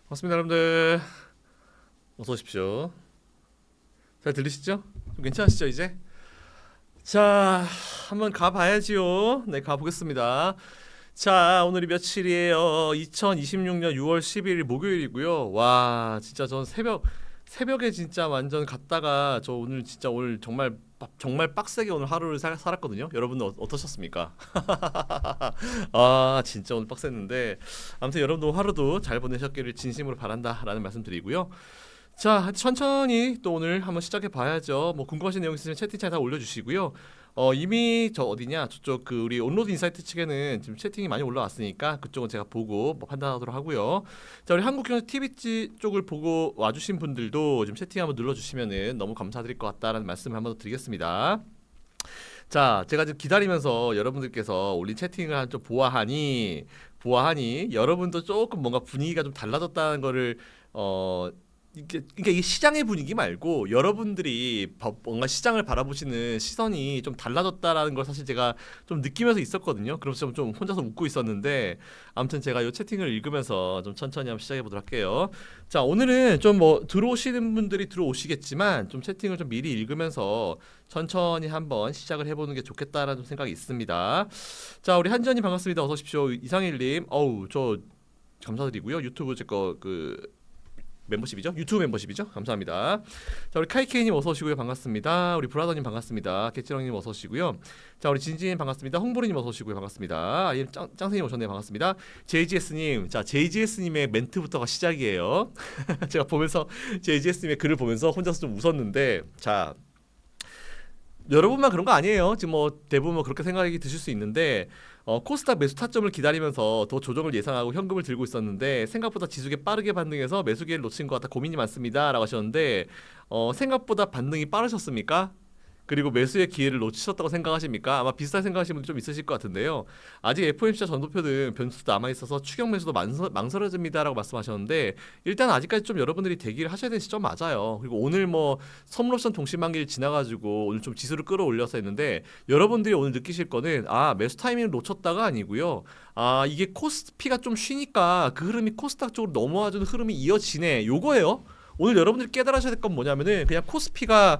반갑습니다, 여러분들. 어서 오십시오. 잘 들리시죠? 좀 괜찮으시죠, 이제? 자, 한번 가봐야지요. 네, 가보겠습니다. 자, 오늘이 며칠이에요? 2026년 6월 12일 목요일이고요. 와, 진짜 전 새벽에 진짜 완전 갔다가 저 오늘 진짜 오늘 정말 빡세게 오늘 하루를 살았거든요. 여러분은 어떠셨습니까? 아, 진짜 오늘 빡셌는데 아무튼 여러분도 하루도 잘 보내셨기를 진심으로 바란다라는 말씀드리고요. 자, 천천히 또 오늘 한번 시작해 봐야죠. 뭐 궁금하신 내용 있으면 채팅창에 다 올려주시고요. 이미 저 어디냐 저쪽 그 우리 온로드 인사이트 측에는 지금 채팅이 많이 올라왔으니까 그쪽은 제가 보고 뭐 판단하도록 하고요. 자, 우리 한국경제 TV 쪽을 보고 와주신 분들도 지금 채팅 한번 눌러주시면은 너무 감사드릴 것 같다라는 말씀을 한번 더 드리겠습니다. 자, 제가 지금 기다리면서 여러분들께서 올린 채팅을 좀 보아하니 여러분도 조금 뭔가 분위기가 좀 달라졌다는 거를 어 그러니까 이 시장의 분위기 말고 여러분들이 뭔가 시장을 바라보시는 시선이 좀 달라졌다라는 걸 사실 제가 좀 느끼면서 있었거든요. 그래서 좀 혼자서 웃고 있었는데 아무튼 제가 이 채팅을 읽으면서 좀 천천히 한번 시작해 보도록 할게요. 자, 오늘은 좀 뭐 들어오시는 분들이 들어오시겠지만 좀 채팅을 좀 미리 읽으면서 천천히 한번 시작을 해보는 게 좋겠다라는 생각이 있습니다. 자, 우리 한지연님 반갑습니다. 어서 오십시오. 이상일님, 어우 저 감사드리고요. 유튜브 제거그 멤버십이죠? 유튜브 membership이죠? 감사합니다. 자, 우리 카이케이님 어서 오시고요. 반갑습니다. 우리 브라더님 반갑습니다. 개찌렁님 어서 오시고요. 자, 우리 진진님 반갑습니다. 홍보리님 어서 오시고요. 반갑습니다. 아예 짱생님 오셨네요. 반갑습니다. JGS님, 자 JGS님의 멘트부터가 시작이에요. 제가 보면서 JGS님의 글을 보면서 혼자서 좀 웃었는데, 자 여러분만 그런 거 아니에요. 지금 뭐 대부분 뭐 그렇게 생각이 드실 수 있는데 코스닥 매수 타점을 기다리면서 더 조정을 예상하고 현금을 들고 있었는데 생각보다 지수가 빠르게 반등해서 매수 기회를 놓친 것 같아 고민이 많습니다라고 하셨는데 생각보다 반등이 빠르셨습니까? 그리고 매수의 기회를 놓치셨다고 생각하십니까? 아마 비슷한 생각하시는 분들 좀 있으실 것 같은데요. 아직 FOMC와 전도표는 변수도 남아있어서 추격 매수도 망설여집니다라고 말씀하셨는데 일단 아직까지 좀 여러분들이 대기를 하셔야 되는 시점 맞아요. 그리고 오늘 뭐 섬롭션 동시만기를 지나가지고 오늘 좀 지수를 끌어올려서 했는데 여러분들이 오늘 느끼실 거는 매수 타이밍을 놓쳤다가 아니고요. 이게 코스피가 좀 쉬니까 그 흐름이 코스닥 쪽으로 넘어와주는 흐름이 이어지네. 요거예요. 오늘 여러분들이 깨달으셔야 될 건 뭐냐면은 그냥 코스피가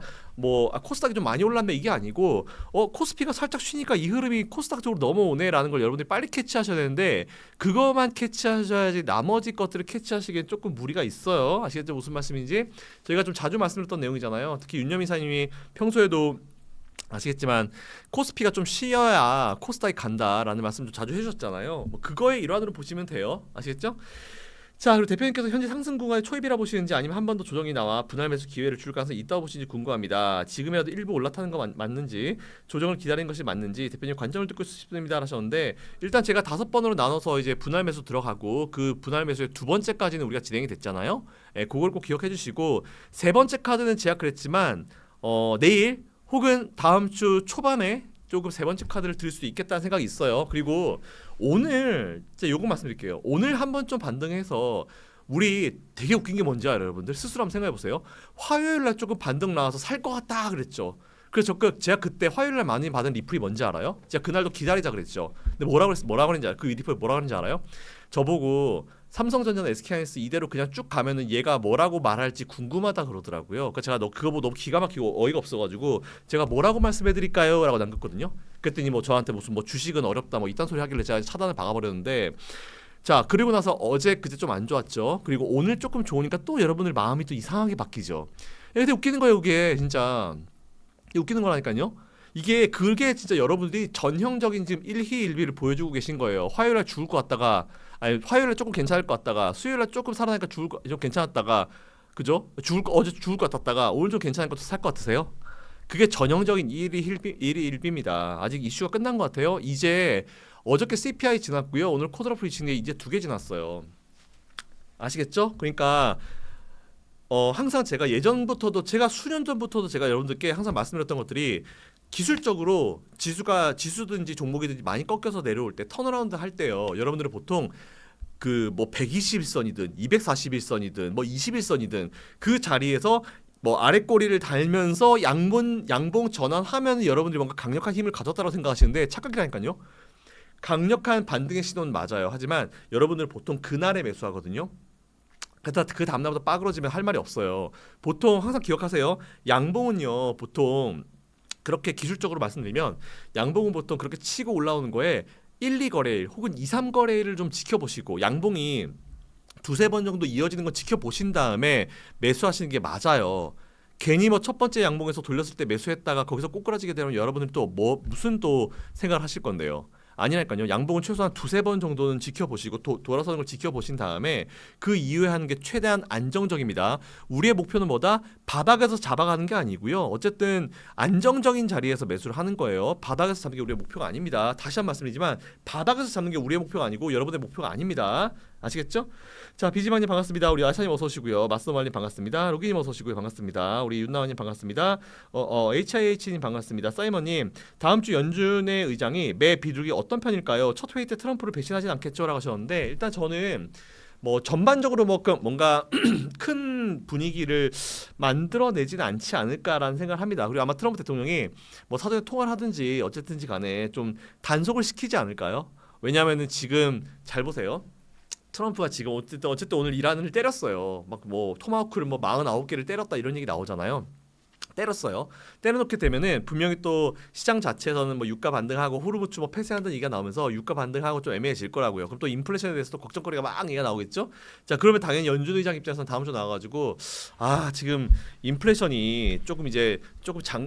코스닥이 좀 많이 올랐네 이게 아니고 코스피가 살짝 쉬니까 이 흐름이 코스닥 쪽으로 넘어오네라는 걸 여러분들이 빨리 캐치하셔야 되는데 그거만 캐치하셔야지 나머지 것들을 캐치하시기엔 조금 무리가 있어요. 아시겠죠? 무슨 말씀인지? 저희가 좀 자주 말씀드렸던 내용이잖아요. 특히 윤여민 사님이 평소에도 아시겠지만 코스피가 좀 쉬어야 코스닥이 간다라는 말씀 좀 자주 해주셨잖아요. 뭐 그거의 일환으로 보시면 돼요. 아시겠죠? 자, 그리고 대표님께서 현재 상승 구간의 초입이라 보시는지 아니면 한 번 더 조정이 나와 분할 매수 기회를 줄 가능성이 있다고 보시는지 궁금합니다. 지금이라도 일부 올라타는 거 맞는지 조정을 기다리는 것이 맞는지 대표님 관점을 듣고 싶습니다 하셨는데 일단 제가 5번으로 나눠서 이제 분할 매수 들어가고 그 분할 매수의 두 번째까지는 우리가 진행이 됐잖아요. 그걸 꼭 기억해 주시고 세 번째 카드는 제가 그랬지만 내일 혹은 다음 주 초반에 조금 세 번째 카드를 들 수 있겠다는 생각이 있어요. 그리고 오늘 제가 요거 말씀드릴게요. 오늘 한번 좀 반등해서 우리 되게 웃긴 게 뭔지 알아요, 여러분들? 스스로 한번 생각해 보세요. 화요일 날 조금 반등 나와서 살 것 같다 그랬죠. 그래서 제가 그때 화요일 날 많이 받은 리플이 뭔지 알아요? 제가 그날도 기다리자 그랬죠. 근데 뭐라고 그랬는지 알아요? 그 리플 뭐라고 그랬는지 알아요? 저보고 삼성전자나 SK하이닉스 이대로 그냥 쭉 가면은 얘가 뭐라고 말할지 궁금하다 그러더라고요. 그러니까 제가 그거 보고 너무 기가 막히고 어이가 없어가지고 제가 뭐라고 말씀해드릴까요? 라고 남겼거든요. 그랬더니 뭐 저한테 무슨 뭐 주식은 어렵다 뭐 이딴 소리 하길래 제가 차단을 박아버렸는데 자, 그리고 나서 어제 그제 좀 안 좋았죠. 그리고 오늘 조금 좋으니까 또 여러분들 마음이 또 이상하게 바뀌죠. 근데 웃기는 거예요, 이게 진짜. 이게 웃기는 거라니까요. 그게 진짜 여러분들이 전형적인 지금 일희일비를 보여주고 계신 거예요. 화요일날 죽을 것 같다가 화요일날 조금 괜찮을 것 같다가 수요일날 조금 살아나니까 좀 괜찮았다가 그죠? 어제 죽을 것 같았다가 오늘 좀 괜찮을 것 살 것 같으세요? 그게 전형적인 일희일비입니다. 아직 이슈가 끝난 것 같아요. 이제 어저께 CPI 지났고요. 오늘 코드라플이 지난 게 이제 2개 지났어요. 아시겠죠? 그러니까 항상 제가 예전부터도 제가 수년 전부터도 제가 여러분들께 항상 말씀드렸던 것들이 기술적으로 지수든지 종목이든지 많이 꺾여서 내려올 때 턴어라운드 할 때요. 여러분들은 보통 그 뭐 121선이든 241선이든 뭐 21선이든 그 자리에서 뭐 아래 꼬리를 달면서 양봉 전환하면 여러분들이 뭔가 강력한 힘을 가졌다고 생각하시는데 착각이라니까요. 강력한 반등의 신호는 맞아요. 하지만 여러분들 보통 그날에 매수하거든요. 그 다음 날부터 빠그러지면 할 말이 없어요. 보통 항상 기억하세요. 양봉은요 보통 그렇게 기술적으로 말씀드리면 양봉은 보통 그렇게 치고 올라오는 거에 1, 2거래일 혹은 2, 3거래일을 좀 지켜보시고 양봉이 두세 번 정도 이어지는 건 지켜보신 다음에 매수하시는 게 맞아요. 괜히 뭐 첫 번째 양봉에서 돌렸을 때 매수했다가 거기서 꼬꾸라지게 되면 여러분들 또 뭐 무슨 또 생각을 하실 건데요. 아니라니까요. 양봉은 최소한 두세 번 정도는 지켜보시고 돌아서는 걸 지켜보신 다음에 그 이후에 하는 게 최대한 안정적입니다. 우리의 목표는 뭐다? 바닥에서 잡아가는 게 아니고요. 어쨌든 안정적인 자리에서 매수를 하는 거예요. 바닥에서 잡는 게 우리의 목표가 아닙니다. 다시 한 번 말씀드리지만 바닥에서 잡는 게 우리의 목표가 아니고 여러분의 목표가 아닙니다. 아시겠죠? 자, 비지만님 반갑습니다. 우리 아샤님 어서 오시고요. 마스터말님 반갑습니다. 로기님 어서 오시고요. 반갑습니다. 우리 윤나원님 반갑습니다. HIH님 반갑습니다. 사이먼님 다음 주 연준의 의장이 매 비둘기 어떤 편일까요? 첫 회의 때 트럼프를 배신하진 않겠죠라고 하셨는데 일단 저는 뭐 전반적으로 뭐 뭔가 큰 분위기를 만들어내지는 않지 않을까라는 생각을 합니다. 그리고 아마 트럼프 대통령이 뭐 사전에 통화를 하든지 어쨌든지 간에 좀 단속을 시키지 않을까요? 왜냐하면은 지금 잘 보세요. 트럼프가 지금 어쨌든 오늘 이란을 때렸어요. 막 뭐 토마호크를 뭐 49개를 때렸다 이런 얘기 나오잖아요. 때렸어요. 때려놓게 되면은 분명히 또 시장 자체에서는 뭐 유가 반등하고 호르무즈 뭐 폐쇄한다는 얘기가 나오면서 유가 반등하고 좀 애매해질 거라고요. 그럼 또 인플레이션에 대해서 또 걱정거리가 막 얘기가 나오겠죠. 자, 그러면 당연히 연준 의장 입장에서는 다음 주 나와가지고 지금 인플레이션이 조금 이제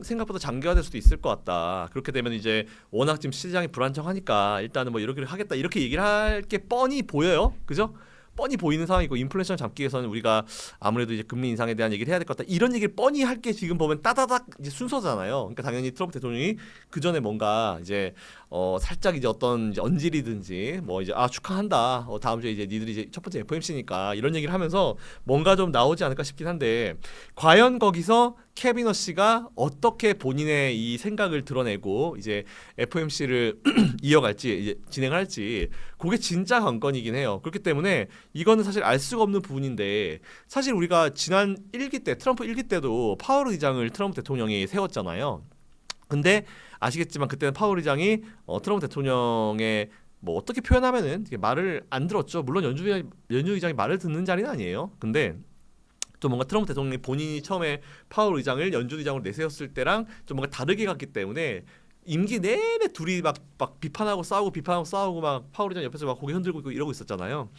생각보다 장기화될 수도 있을 것 같다. 그렇게 되면 이제 워낙 지금 시장이 불안정하니까 일단은 뭐 이렇게 하겠다 이렇게 얘기를 할 게 뻔히 보여요. 그죠? 뻔히 보이는 상황이고 인플레이션 잡기 위해서는 우리가 아무래도 이제 금리 인상에 대한 얘기를 해야 될 것 같다. 이런 얘기를 뻔히 할 게 지금 보면 따다닥 이제 순서잖아요. 그러니까 당연히 트럼프 대통령이 그 전에 뭔가 이제 살짝 이제 어떤 이제 언질이든지 뭐 이제 축하한다. 다음 주에 이제 니들이 이제 첫 번째 FOMC니까 이런 얘기를 하면서 뭔가 좀 나오지 않을까 싶긴 한데 과연 거기서 케빈 허씨가 어떻게 본인의 이 생각을 드러내고 이제 FOMC를 이어갈지 이제 진행할지 그게 진짜 관건이긴 해요. 그렇기 때문에 이거는 사실 알 수가 없는 부분인데 사실 우리가 지난 1기 때 트럼프 1기 때도 파월 의장을 트럼프 대통령이 세웠잖아요. 근데 아시겠지만 그때는 파월 의장이 트럼프 대통령의 뭐 어떻게 표현하면은 말을 안 들었죠. 물론 연준 의장이 말을 듣는 자리는 아니에요. 근데 또 뭔가 트럼프 대통령이 본인이 처음에 파월 의장을 연준 의장으로 내세웠을 때랑 좀 뭔가 다르게 갔기 때문에 임기 내내 둘이 막 비판하고 싸우고 막 파월 의장 옆에서 막 고개 흔들고 있고 이러고 있었잖아요.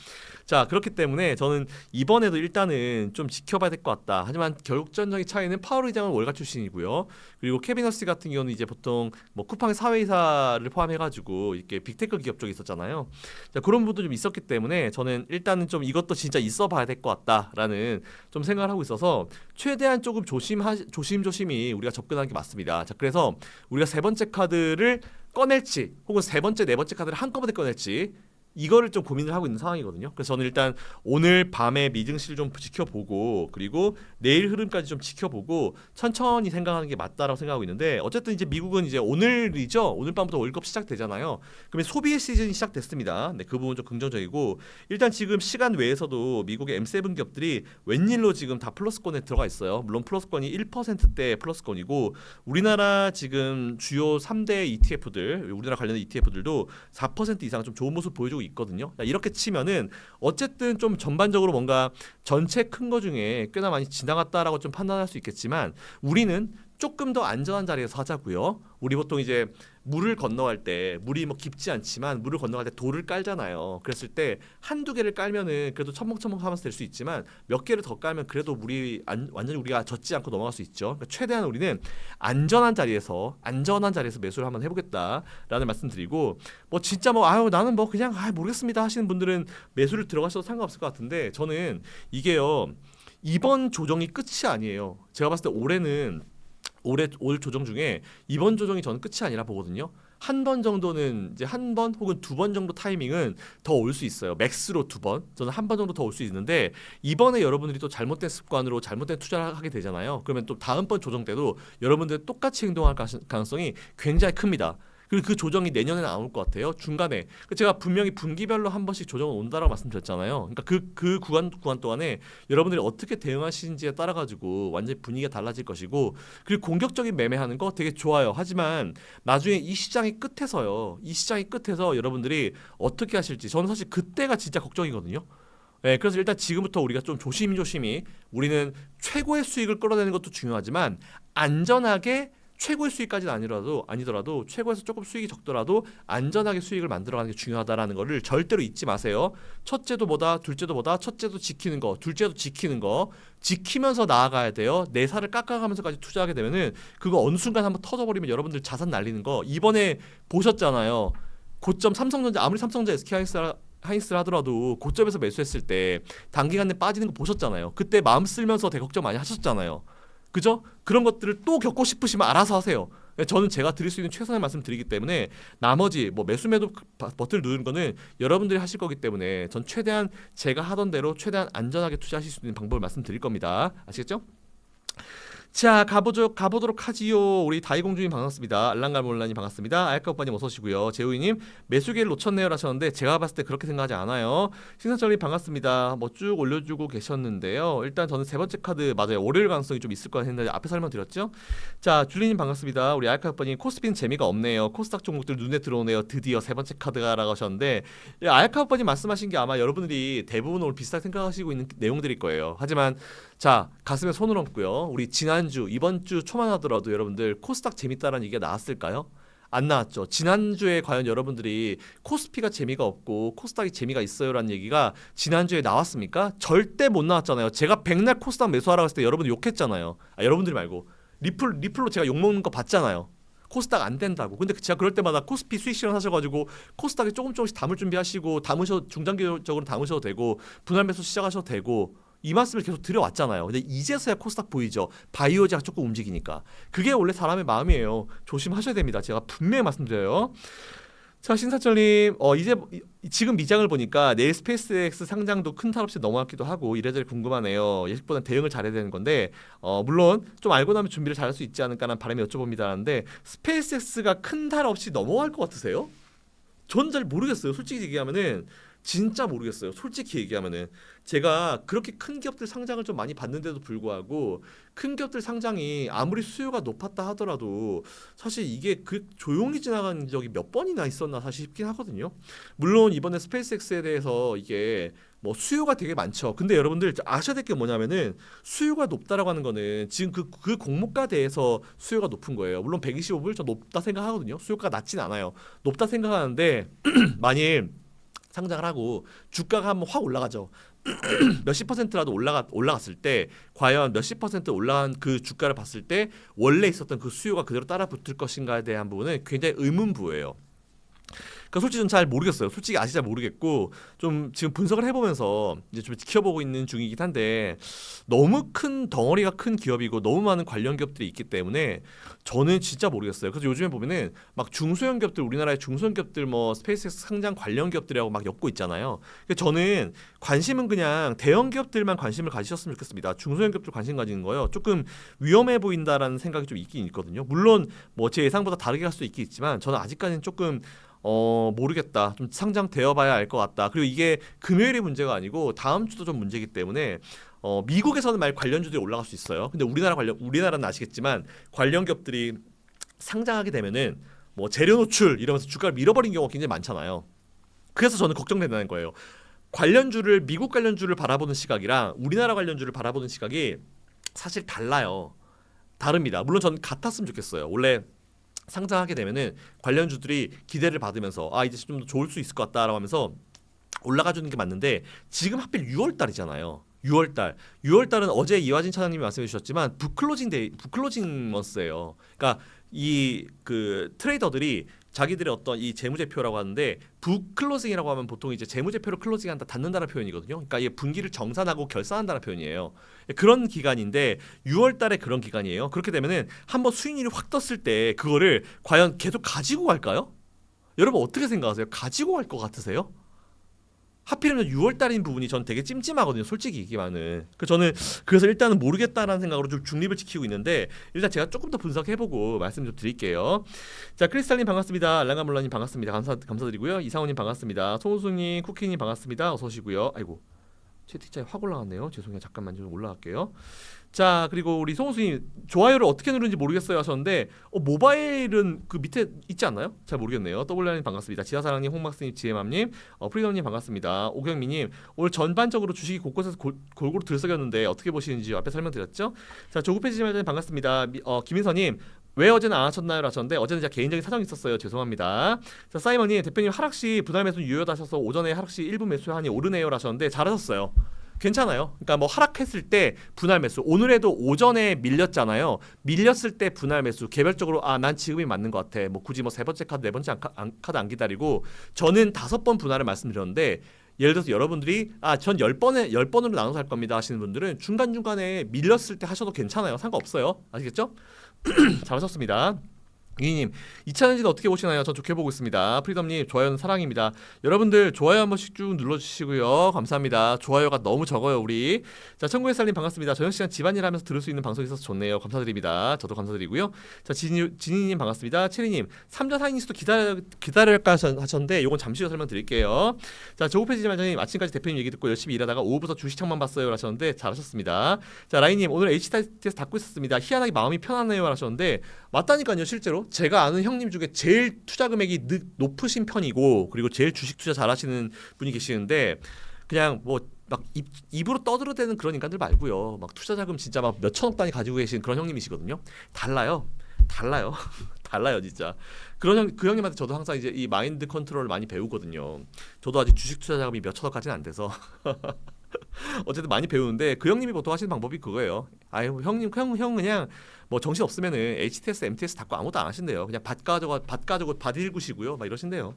자, 그렇기 때문에 저는 이번에도 일단은 좀 지켜봐야 될 것 같다. 하지만 결정적인 차이는 파월 의장은 월가 출신이고요. 그리고 케빈 허스 같은 경우는 이제 보통 뭐 쿠팡의 사회이사를 포함해가지고 이렇게 빅테크 기업 쪽에 있었잖아요. 자, 그런 부분도 좀 있었기 때문에 저는 일단은 좀 이것도 진짜 있어봐야 될 것 같다라는 좀 생각을 하고 있어서 최대한 조금 조심조심히 우리가 접근하는 게 맞습니다. 자, 그래서 우리가 세 번째 카드를 꺼낼지 혹은 세 번째, 네 번째 카드를 한꺼번에 꺼낼지 이거를 좀 고민을 하고 있는 상황이거든요. 그래서 저는 일단 오늘 밤에 미증시를 좀 지켜보고 그리고 내일 흐름까지 좀 지켜보고 천천히 생각하는 게 맞다라고 생각하고 있는데 어쨌든 이제 미국은 이제 오늘이죠. 오늘 밤부터 월드컵 시작되잖아요. 그러면 소비의 시즌이 시작됐습니다. 네, 그 부분 좀 긍정적이고 일단 지금 시간 외에서도 미국의 M7 기업들이 웬일로 지금 다 플러스권에 들어가 있어요. 물론 플러스권이 1%대 플러스권이고 우리나라 지금 주요 3대 ETF들 우리나라 관련된 ETF들도 4% 이상 좀 좋은 모습 보여주고 있거든요. 이렇게 치면은 어쨌든 좀 전반적으로 뭔가 전체 큰 거 중에 꽤나 많이 지나갔다라고 좀 판단할 수 있겠지만 우리는 조금 더 안전한 자리에서 하자고요. 우리 보통 이제 물을 건너갈 때 물이 뭐 깊지 않지만 물을 건너갈 때 돌을 깔잖아요. 그랬을 때 한두 개를 깔면은 그래도 첨벙첨벙하면서 될 수 있지만 몇 개를 더 깔면 그래도 물이 완전히 우리가 젖지 않고 넘어갈 수 있죠. 그러니까 최대한 우리는 안전한 자리에서 매수를 한번 해보겠다라는 말씀드리고 뭐 진짜 뭐 나는 뭐 그냥 모르겠습니다 하시는 분들은 매수를 들어가셔도 상관없을 것 같은데 저는 이게요 이번 조정이 끝이 아니에요. 제가 봤을 때 올 조정 중에 이번 조정이 저는 끝이 아니라 보거든요. 한 번 정도는 이제 한 번 혹은 두 번 정도 타이밍은 더 올 수 있어요. 맥스로 두 번. 저는 한 번 정도 더 올 수 있는데 이번에 여러분들이 또 잘못된 습관으로 잘못된 투자를 하게 되잖아요. 그러면 또 다음번 조정 때도 여러분들 똑같이 행동할 가능성이 굉장히 큽니다. 그리고 그 조정이 내년에는 안 올 것 같아요. 중간에 제가 분명히 분기별로 한 번씩 조정은 온다라고 말씀드렸잖아요. 그러니까 그 구간 동안에 여러분들이 어떻게 대응하시는지에 따라 가지고 완전히 분위기가 달라질 것이고 그리고 공격적인 매매하는 거 되게 좋아요. 하지만 나중에 이 시장의 끝에서 여러분들이 어떻게 하실지 저는 사실 그때가 진짜 걱정이거든요. 네, 그래서 일단 지금부터 우리가 좀 조심조심히 우리는 최고의 수익을 끌어내는 것도 중요하지만 안전하게 최고의 수익까지는 아니더라도 최고에서 조금 수익이 적더라도 안전하게 수익을 만들어가는 게 중요하다라는 거를 절대로 잊지 마세요. 첫째도 뭐다, 둘째도 뭐다, 첫째도 지키는 거, 둘째도 지키는 거 지키면서 나아가야 돼요. 내 살을 깎아가면서까지 투자하게 되면은 그거 어느 순간 한번 터져버리면 여러분들 자산 날리는 거 이번에 보셨잖아요. 고점 삼성전자 아무리 삼성전자 SK하이닉스를 하더라도 고점에서 매수했을 때 단기간 내 빠지는 거 보셨잖아요. 그때 마음 쓸면서 대걱정 많이 하셨잖아요. 그죠? 그런 것들을 또 겪고 싶으시면 알아서 하세요. 저는 제가 드릴 수 있는 최선의 말씀 드리기 때문에 나머지 뭐 매수 매도 버튼을 누르는 거는 여러분들이 하실 거기 때문에 전 최대한 제가 하던 대로 최대한 안전하게 투자하실 수 있는 방법을 말씀드릴 겁니다. 아시겠죠? 자, 가보도록 하지요. 우리 다이공주님 반갑습니다. 알랑갈몰라님 반갑습니다. 아야카 오빠님 어서 오시고요. 재우이님 매수기를 놓쳤네요 하셨는데 제가 봤을 때 그렇게 생각하지 않아요. 신사철님 반갑습니다. 뭐 쭉 올려주고 계셨는데요. 일단 저는 세 번째 카드 맞아요. 월요일 가능성이 좀 있을 거라 했는데 앞에 설명드렸죠. 자, 줄리님 반갑습니다. 우리 아야카 오빠님 코스피는 재미가 없네요. 코스닥 종목들 눈에 들어오네요. 드디어 세 번째 카드가라고 하셨는데 아야카 오빠님 말씀하신 게 아마 여러분들이 대부분 오늘 비슷하게 생각하시고 있는 내용들일 거예요. 하지만 자, 가슴에 손을 얹고요. 우리 지난주, 이번 주 초만 하더라도 여러분들 코스닥 재밌다라는 얘기가 나왔을까요? 안 나왔죠. 지난주에 과연 여러분들이 코스피가 재미가 없고 코스닥이 재미가 있어요라는 얘기가 지난주에 나왔습니까? 절대 못 나왔잖아요. 제가 백날 코스닥 매수하라고 했을 때 여러분들 욕했잖아요. 여러분들이 말고 리플로 제가 욕먹는 거 봤잖아요. 코스닥 안 된다고. 근데 제가 그럴 때마다 코스피 수익 실현하셔가지고 코스닥에 조금씩 담을 준비하시고 중장기적으로 담으셔도 되고 분할 매수 시작하셔도 되고 이 말씀을 계속 드려왔잖아요. 근데 이제서야 코스닥 보이죠. 바이오제가 조금 움직이니까. 그게 원래 사람의 마음이에요. 조심하셔야 됩니다. 제가 분명히 말씀드려요. 자, 신사철님, 이제 지금 미장을 보니까 내일 스페이스X 상장도 큰 탈 없이 넘어갔기도 하고 이래저래 궁금하네요. 예측보다 대응을 잘해야 되는 건데 물론 좀 알고 나면 준비를 잘할 수 있지 않을까라는 바람에 여쭤봅니다. 하는데 스페이스X가 큰 탈 없이 넘어갈 것 같으세요? 전 잘 모르겠어요. 솔직히 얘기하면은 진짜 모르겠어요. 솔직히 얘기하면은 제가 그렇게 큰 기업들 상장을 좀 많이 봤는데도 불구하고 큰 기업들 상장이 아무리 수요가 높았다 하더라도 사실 이게 그 조용히 지나간 적이 몇 번이나 있었나 사실 싶긴 하거든요. 물론 이번에 스페이스X에 대해서 이게 뭐 수요가 되게 많죠. 근데 여러분들 아셔야 될 게 뭐냐면은 수요가 높다라고 하는 거는 지금 그 종목가 대해서 수요가 높은 거예요. 물론 125불 저 높다 생각하거든요. 수요가 낮진 않아요. 높다 생각하는데 만일 상장을 하고 주가가 한번 확 올라가죠. 몇십 퍼센트라도 올라갔을 때 과연 몇십 퍼센트 올라간 그 주가를 봤을 때 원래 있었던 그 수요가 그대로 따라 붙을 것인가에 대한 부분은 굉장히 의문부예요. 그러니까 솔직히 좀 잘 모르겠어요. 솔직히 아직 잘 모르겠고 좀 지금 분석을 해보면서 이제 좀 지켜보고 있는 중이긴 한데 너무 큰 덩어리가 큰 기업이고 너무 많은 관련 기업들이 있기 때문에 저는 진짜 모르겠어요. 그래서 요즘에 보면은 막 중소형 기업들 우리나라의 중소형 기업들 뭐 스페이스X 상장 관련 기업들이라고 막 엮고 있잖아요. 그러니까 저는 관심은 그냥 대형 기업들만 관심을 가지셨으면 좋겠습니다. 중소형 기업들 관심 가지는 거요. 조금 위험해 보인다라는 생각이 좀 있긴 있거든요. 물론 뭐 제 예상보다 다르게 할 수도 있긴 있지만 저는 아직까지는 조금 모르겠다. 좀 상장되어 봐야 알 것 같다. 그리고 이게 금요일이 문제가 아니고 다음 주도 좀 문제이기 때문에 미국에서는 말 관련주들이 올라갈 수 있어요. 근데 우리나라는 아시겠지만 관련 기업들이 상장하게 되면은 뭐 재료 노출 이러면서 주가를 밀어버린 경우가 굉장히 많잖아요. 그래서 저는 걱정된다는 거예요. 미국 관련주를 바라보는 시각이랑 우리나라 관련주를 바라보는 시각이 사실 달라요. 다릅니다. 물론 전 같았으면 좋겠어요. 원래 상장하게 되면은 관련주들이 기대를 받으면서 이제 좀 더 좋을 수 있을 것 같다라고 하면서 올라가 주는 게 맞는데 지금 하필 6월 달이잖아요. 6월 달은 어제 이화진 차장님이 말씀해 주셨지만 북클로징 먼스예요. 그러니까 이 그 트레이더들이 자기들의 어떤 이 재무제표라고 하는데 북클로징이라고 하면 보통 이제 재무제표를 클로징한다 닫는다는 표현이거든요. 그러니까 이 분기를 정산하고 결산한다는 표현이에요. 그런 기간인데 6월 달에 그런 기간이에요. 그렇게 되면은 한번 수익률이 확 떴을 때 그거를 과연 계속 가지고 갈까요? 여러분 어떻게 생각하세요? 가지고 갈 것 같으세요? 하필이면 6월 달인 부분이 전 되게 찜찜하거든요. 솔직히 얘기하면은. 저는 그래서 일단은 모르겠다라는 생각으로 좀 중립을 지키고 있는데 일단 제가 조금 더 분석해보고 말씀 좀 드릴게요. 자, 크리스탈님 반갑습니다. 알랑가몰라님 반갑습니다. 감사드리고요. 이상호님 반갑습니다. 송우수님, 쿠키님 반갑습니다. 어서 오시고요. 아이고. 채팅창이 확 올라갔네요. 죄송해요. 잠깐만 좀 올라갈게요. 자, 그리고 우리 송호수님 좋아요를 어떻게 누르는지 모르겠어요 하셨는데 모바일은 그 밑에 있지 않나요? 잘 모르겠네요. WR님 반갑습니다. 지하사랑님, 홍막스님, 지혜맘님, 프리덤님 반갑습니다. 오경미님 오늘 전반적으로 주식이 곳곳에서 골고루 들썩였는데 어떻게 보시는지 앞에 설명드렸죠? 자, 조급해지지 반갑습니다. 김인서님 왜 어제는 안 하셨나요? 하셨는데 어제는 제가 개인적인 사정이 있었어요. 죄송합니다. 자, 사이먼님 대표님 하락시 분할 매수 유효하셔서 오전에 하락시 1분 매수하니 오르네요 하셨는데 잘하셨어요. 괜찮아요. 그러니까 뭐 하락했을 때 분할 매수. 오늘에도 오전에 밀렸잖아요. 밀렸을 때 분할 매수. 개별적으로 난 지금이 맞는 것 같아. 뭐 굳이 뭐 세 번째 카드, 네 번째 카드 안 기다리고 저는 5번 분할을 말씀드렸는데 예를 들어서 여러분들이 전 10번으로 나눠서 할 겁니다 하시는 분들은 중간중간에 밀렸을 때 하셔도 괜찮아요. 상관없어요. 아시겠죠? 잘하셨습니다. 유희님 2차전지는 어떻게 보시나요? 전 좋게 보고 있습니다. 프리덤님 좋아요는 사랑입니다. 여러분들 좋아요 한 번씩 쭉 눌러주시고요. 감사합니다. 좋아요가 너무 적어요 우리. 자, 천구의살님 반갑습니다. 저녁시간 집안일 하면서 들을 수 있는 방송이 있어서 좋네요. 감사드립니다. 저도 감사드리고요. 자, 진희님 반갑습니다. 체리님 3자 사인수도 기다릴까 하셨는데 이건 잠시 후 설명드릴게요. 자, 조급해지지만 아침까지 대표님 얘기 듣고 열심히 일하다가 오후부터 주식창만 봤어요 하셨는데 잘하셨습니다. 자, 라인님 오늘 HTS 닫고 있었습니다. 희한하게 마음이 편하네요 하셨는데 맞다니까요. 실제로 제가 아는 형님 중에 제일 투자 금액이 높으신 편이고 그리고 제일 주식 투자 잘하시는 분이 계시는데 그냥 뭐 막 입으로 떠들어대는 그런 인간들 말고요. 막 투자 자금 진짜 막 몇천억 단위 가지고 계신 그런 형님이시거든요. 달라요. 달라요 진짜. 그 형님한테 저도 항상 이제 이 마인드 컨트롤을 많이 배우거든요. 저도 아직 주식 투자 자금이 몇천억까지는 안 돼서 어쨌든 많이 배우는데 그 형님이 보통 하시는 방법이 그거예요. 아유 형 그냥 뭐 정신 없으면은 HTS, MTS 닫고 아무것도 안 하신대요. 그냥 밭 가지고 밭 읽으시고요. 막 이러신대요.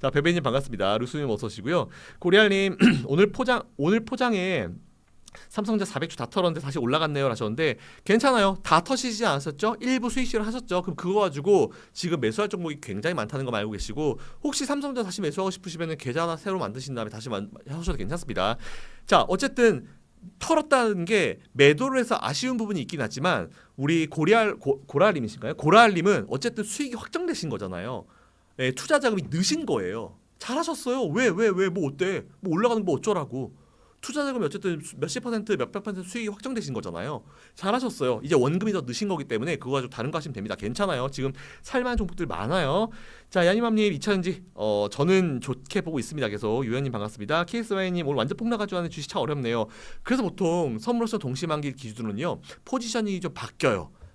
자, 베베님 반갑습니다. 루스님 어서 오시고요. 고리알님 오늘 포장에 삼성전자 400주 다 털었는데 다시 올라갔네요 하셨는데 괜찮아요. 다 터시지 않았었죠? 일부 수익 실현 하셨죠? 그럼 그거 가지고 지금 매수할 종목이 굉장히 많다는 거 알고 계시고 혹시 삼성전자 다시 매수하고 싶으시면 계좌 하나 새로 만드신 다음에 다시 하셔도 괜찮습니다. 자, 어쨌든 털었다는 게 매도를 해서 아쉬운 부분이 있긴 하지만 우리 고라알님이신가요? 고라알님은 어쨌든 수익이 확정되신 거잖아요. 예, 투자 자금이 느신 거예요. 잘하셨어요. 왜 뭐 어때? 뭐 올라가는 거 어쩌라고. 투자 자금이 어쨌든 몇십 퍼센트 몇백 퍼센트 수익이 확정되신 거잖아요. 잘하셨어요. 이제 원금이 더 느신 거기 때문에 그거 가지고 다른 거 하시면 됩니다. 괜찮아요. 지금 살만한 종목들 많아요. 자, 야니맘님 2차전지 저는 좋게 보고 있습니다. 계속 유현님 반갑습니다. KSY님 오늘 완전 폭락가지고 하는 주식 참 어렵네요. 그래서 보통 선물로서 동시만기 기준으로는요 포지션이 좀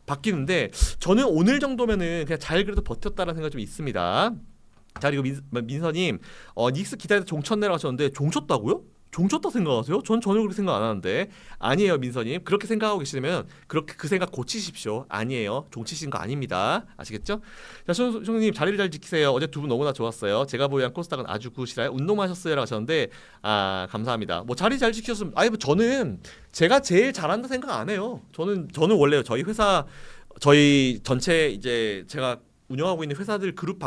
바뀌는데 저는 오늘 정도면은 그냥 잘 그래도 버텼다라는 생각이 좀 있습니다. 자, 그리고 민서님 닉스 기다리다 종쳤네라고 하셨는데 종쳤다고요? 종쳤다 생각하세요? 전 전혀 그렇게 생각 안 하는데. 아니에요, 민서님. 그렇게 생각하고 계시면 그렇게 그 생각 고치십시오. 아니에요, 종치신 거 아닙니다. 아시겠죠? 자, 형님 자리를 잘 지키세요. 어제 두 분 너무나 좋았어요. 제가 보유한 코스닥은 아주 굿이라요. 운동하셨어요라고 하셨는데 감사합니다. 뭐 자리 잘 지키셨으면 뭐 저는 제가 제일 잘한다 생각 안 해요. 저는 원래요. 저희 전체 이제 제가 운영하고 있는 회사들 그룹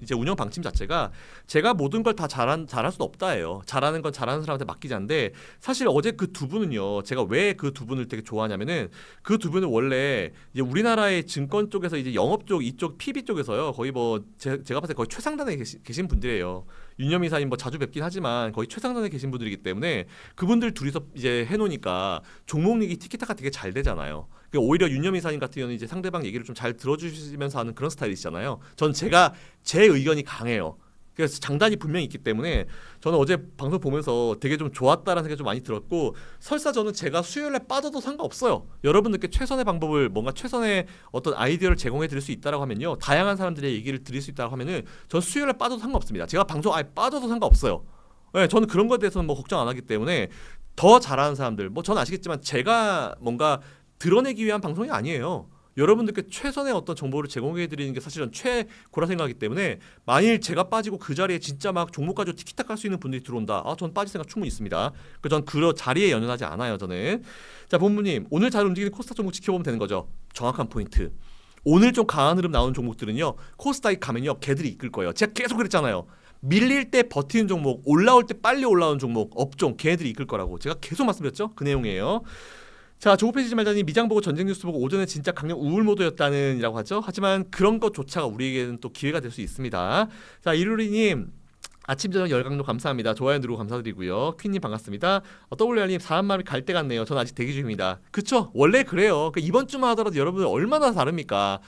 이제 운영 방침 자체가 제가 모든 걸 다 잘할 수는 없다예요. 잘하는 건 잘하는 사람한테 맡기자인데 사실 어제 그 두 분은요. 제가 왜 그 두 분을 되게 좋아하냐면은 그 두 분은 원래 이제 우리나라의 증권 쪽에서 이제 영업 쪽 이쪽 PB 쪽에서요. 거의 뭐 제가 봤을 때 거의 최상단에 계신 분들이에요. 윤여미 사님 뭐 자주 뵙긴 하지만 거의 최상단에 계신 분들이기 때문에 그분들 둘이서 이제 해놓으니까 종목 얘기 티키타카 되게 잘 되잖아요. 그러니까 오히려 윤여미 사님 같은 경우는 이제 상대방 얘기를 좀 잘 들어주시면서 하는 그런 스타일이시잖아요. 전 제 의견이 강해요. 그래서 장단이 분명히 있기 때문에 저는 어제 방송 보면서 되게 좀 좋았다라는 생각이 좀 많이 들었고 설사 저는 제가 수요일에 빠져도 상관없어요. 여러분들께 최선의 방법을 뭔가 최선의 어떤 아이디어를 제공해 드릴 수 있다라고 하면요. 다양한 사람들의 얘기를 드릴 수 있다고 하면은 전 수요일에 빠져도 상관없습니다. 제가 방송 아예 빠져도 상관없어요. 네, 저는 그런 거에 대해서는 뭐 걱정 안 하기 때문에 더 잘하는 사람들 뭐 저는 아시겠지만 제가 뭔가 드러내기 위한 방송이 아니에요. 여러분들께 최선의 어떤 정보를 제공해 드리는 게 사실은 최고라 생각하기 때문에 만일 제가 빠지고 그 자리에 진짜 막 종목 가지고 티키타카 할 수 있는 분들이 들어온다. 전 빠질 생각 충분히 있습니다. 그래서 전 그 자리에 연연하지 않아요. 저는. 자, 본부님 오늘 잘 움직이는 코스닥 종목 지켜보면 되는 거죠. 정확한 포인트. 오늘 좀 강한 흐름 나오는 종목들은요. 코스닥에 가면요. 걔들이 이끌 거예요. 제가 계속 그랬잖아요. 밀릴 때 버티는 종목, 올라올 때 빨리 올라오는 종목, 업종 걔들이 이끌 거라고 제가 계속 말씀드렸죠. 그 내용이에요. 자, 조급해지지 말자니 미장 보고 전쟁 뉴스 보고 오전에 진짜 강력 우울 모드였다는 이라고 하죠. 하지만 그런 것조차가 우리에게는 또 기회가 될 수 있습니다. 자, 이루리님 아침 저녁 열강도 감사합니다. 좋아요 누르고 감사드리고요. 퀸님 반갑습니다. WR님 사람 마음이 갈 때 같네요. 전 아직 대기 중입니다. 그쵸? 원래 그래요. 이번 주만 하더라도 여러분들 얼마나 다릅니까?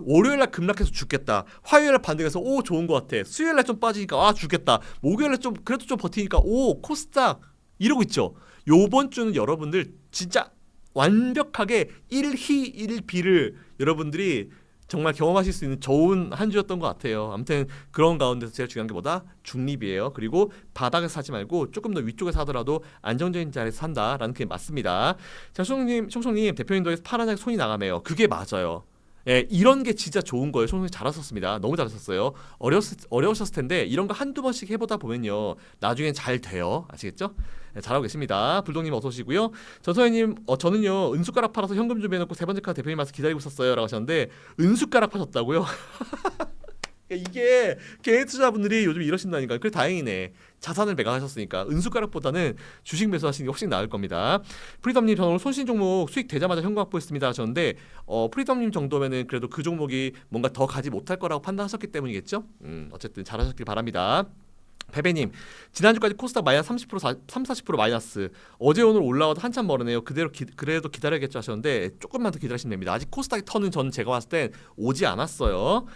월요일날 급락해서 죽겠다. 화요일날 반등해서 오 좋은 것 같아. 수요일날 좀 빠지니까 아 죽겠다. 목요일날 좀 그래도 좀 버티니까 오 코스닥 이러고 있죠. 요번 주는 여러분들 진짜 완벽하게 1희 1비를 여러분들이 정말 경험하실 수 있는 좋은 한 주였던 것 같아요. 아무튼 그런 가운데서 제일 중요한 게 뭐다? 중립이에요. 그리고 바닥에서 사지 말고 조금 더 위쪽에서 하더라도 안정적인 자리에서 산다라는 게 맞습니다. 자, 총총님 대표님도 파란색 손이 나가네요. 그게 맞아요. 예, 이런 게 진짜 좋은 거예요. 총총님 잘하셨습니다. 너무 잘하셨어요. 어려우셨을 텐데 이런 거 한두 번씩 해보다 보면요. 나중엔 잘 돼요. 아시겠죠? 네, 잘하고 계십니다. 불독님 어서 오시고요. 전소연님 저는요 은숟가락 팔아서 현금 준비해놓고 세 번째 카드 대표님 와서 기다리고 있었어요 라고 하셨는데 은숟가락 파셨다고요? 이게 개인 투자분들이 요즘 이러신다니까. 그래 다행이네. 자산을 매각하셨으니까 은숟가락보다는 주식 매수하시는 게 훨씬 나을 겁니다. 프리덤님 저는 오늘 손실 종목 수익 되자마자 현금 확보했습니다 하셨는데 프리덤님 정도면은 그래도 그 종목이 뭔가 더 가지 못할 거라고 판단하셨기 때문이겠죠. 어쨌든 잘하셨길 바랍니다. 베베님 지난주까지 코스닥 마이너스 30% 마이너스 어제 오늘 올라와도 한참 멀으네요. 그래도 기다려야겠죠 하셨는데 조금만 더 기다리시면 됩니다. 아직 코스닥의 턴은 저는 제가 봤을 땐 오지 않았어요.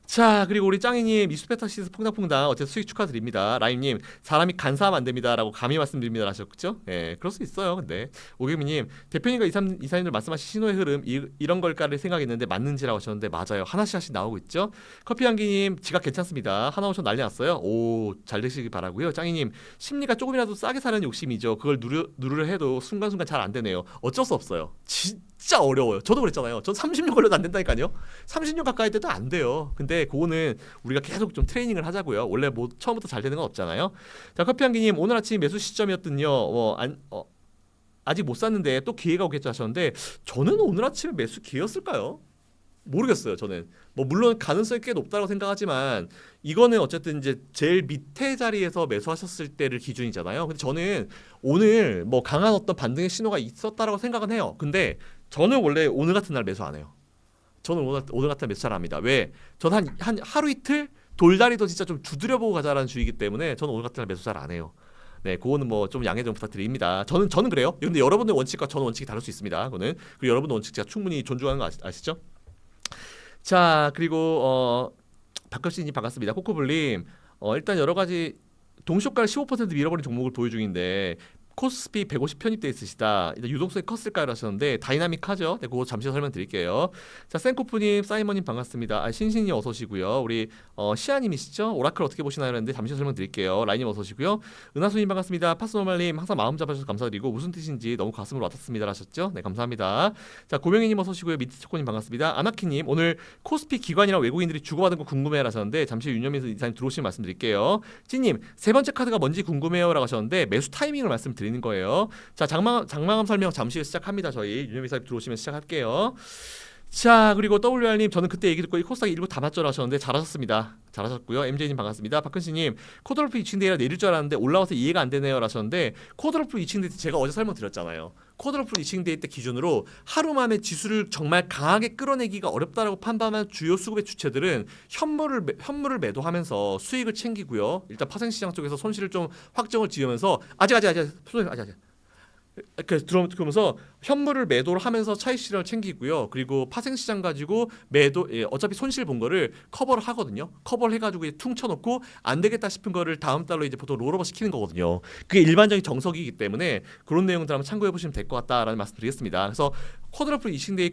자 그리고 우리 짱이님 미스페타시스 퐁당퐁당 어쨌든 수익 축하드립니다. 라임님 사람이 간사하면 안 됩니다 라고 감히 말씀드립니다 하셨죠? 예, 그럴 수 있어요. 근데 오경미님 대표님과 이사님들 말씀하신 신호의 흐름 이런 걸까를 생각했는데 맞는지라고 하셨는데 맞아요. 하나씩 나오고 있죠. 커피향기님 지각 괜찮습니다. 하나 오션 난리 났어요. 오 잘 되시길 바라고요. 짱이님 심리가 조금이라도 싸게 사는 욕심이죠. 그걸 누르려 해도 순간순간 잘 안 되네요. 어쩔 수 없어요. 진짜 어려워요. 저도 그랬잖아요. 전 30년 걸려도 안 된다니까요. 30년 가까이 돼도 안 돼요. 근데 그거는 우리가 계속 좀 트레이닝을 하자고요. 원래 뭐 처음부터 잘 되는 건 없잖아요. 자 커피향기님 오늘 아침 매수 시점이었더니요. 아직 못 샀는데 또 기회가 오겠죠 하셨는데 저는 오늘 아침에 매수 기회였을까요? 모르겠어요. 저는 뭐 물론 가능성이 꽤 높다고 생각하지만 이거는 어쨌든 이제 제일 밑에 자리에서 매수하셨을 때를 기준이잖아요. 근데 저는 오늘 뭐 강한 어떤 반등의 신호가 있었다라고 생각은 해요. 근데 저는 원래 오늘 같은 날 매수 안 해요. 저는 오늘 같은 날 매수 잘 안 합니다. 왜? 저는 한 하루 이틀 돌다리도 진짜 좀 두드려보고 가자라는 주의이기 때문에 저는 오늘 같은 날 매수 잘 안 해요. 네, 그거는 뭐 좀 양해 좀 부탁드립니다. 저는 그래요. 근데 여러분의 원칙과 저는 원칙이 다를 수 있습니다. 그거는 그리고 여러분의 원칙 제가 충분히 존중하는 거 아시죠? 자 그리고 박급신님 반갑습니다. 코코블님 일단 여러 가지 동시효과를 15% 밀어버린 종목을 보유 중인데 코스피 150 편입돼 있으시다. 일단 유동성이 컸을까요? 하셨는데 다이나믹하죠. 네, 그거 잠시 설명드릴게요. 자 센코프님, 사이먼님 반갑습니다. 신신님 어서 오시고요. 우리 시아님이시죠? 오라클 어떻게 보시나요? 했는데 잠시 설명드릴게요. 라인님 어서 오시고요. 은하수님 반갑습니다. 파스노말님 항상 마음 잡아주셔서 감사드리고 무슨 뜻인지 너무 가슴으로 와닿습니다 하셨죠? 네 감사합니다. 자 고명희님 어서 오시고요. 미트초코님 반갑습니다. 아나키님 오늘 코스피 기관이랑 외국인들이 주고받은 거 궁금해요 하셨는데 잠시 윤여민 이사님 들어오시면 말씀드릴게요. 찐님 세 번째 카드가 뭔지 궁금해요 라고 하셨는데 매수 타이밍을 말씀드리는 거예요. 자 장마감 설명 잠시 후에 시작합니다. 저희 윤여민 이사님 들어오시면 시작할게요. 자 그리고 WR님 저는 그때 얘기 듣고 이 코스닥 일부 다 맞죠 하셨는데 잘하셨습니다. 잘하셨고요. MJ님 반갑습니다. 박근씨님 코드로프 2층 데이라 내릴 줄 알았는데 올라와서 이해가 안 되네요 하셨는데 코드로프 2층 데이 제가 어제 설명드렸잖아요. 코드로프 2층 데이 때 기준으로 하루 만에 지수를 정말 강하게 끌어내기가 어렵다라고 판단한 주요 수급의 주체들은 현물을 매도하면서 수익을 챙기고요. 일단 파생시장 쪽에서 손실을 좀 확정을 지으면서 아직 그러면서 현물을 매도를 하면서 차익 실현을 챙기고요. 그리고 파생 시장 가지고 어차피 손실 본 거를 커버를 하거든요. 커버를 해가지고 퉁쳐놓고 안 되겠다 싶은 거를 다음 달로 이제 보통 롤오버 시키는 거거든요. 그게 일반적인 정석이기 때문에 그런 내용들 한번 참고해 보시면 될 것 같다라는 말씀드리겠습니다. 그래서 쿼드러플 이싱데이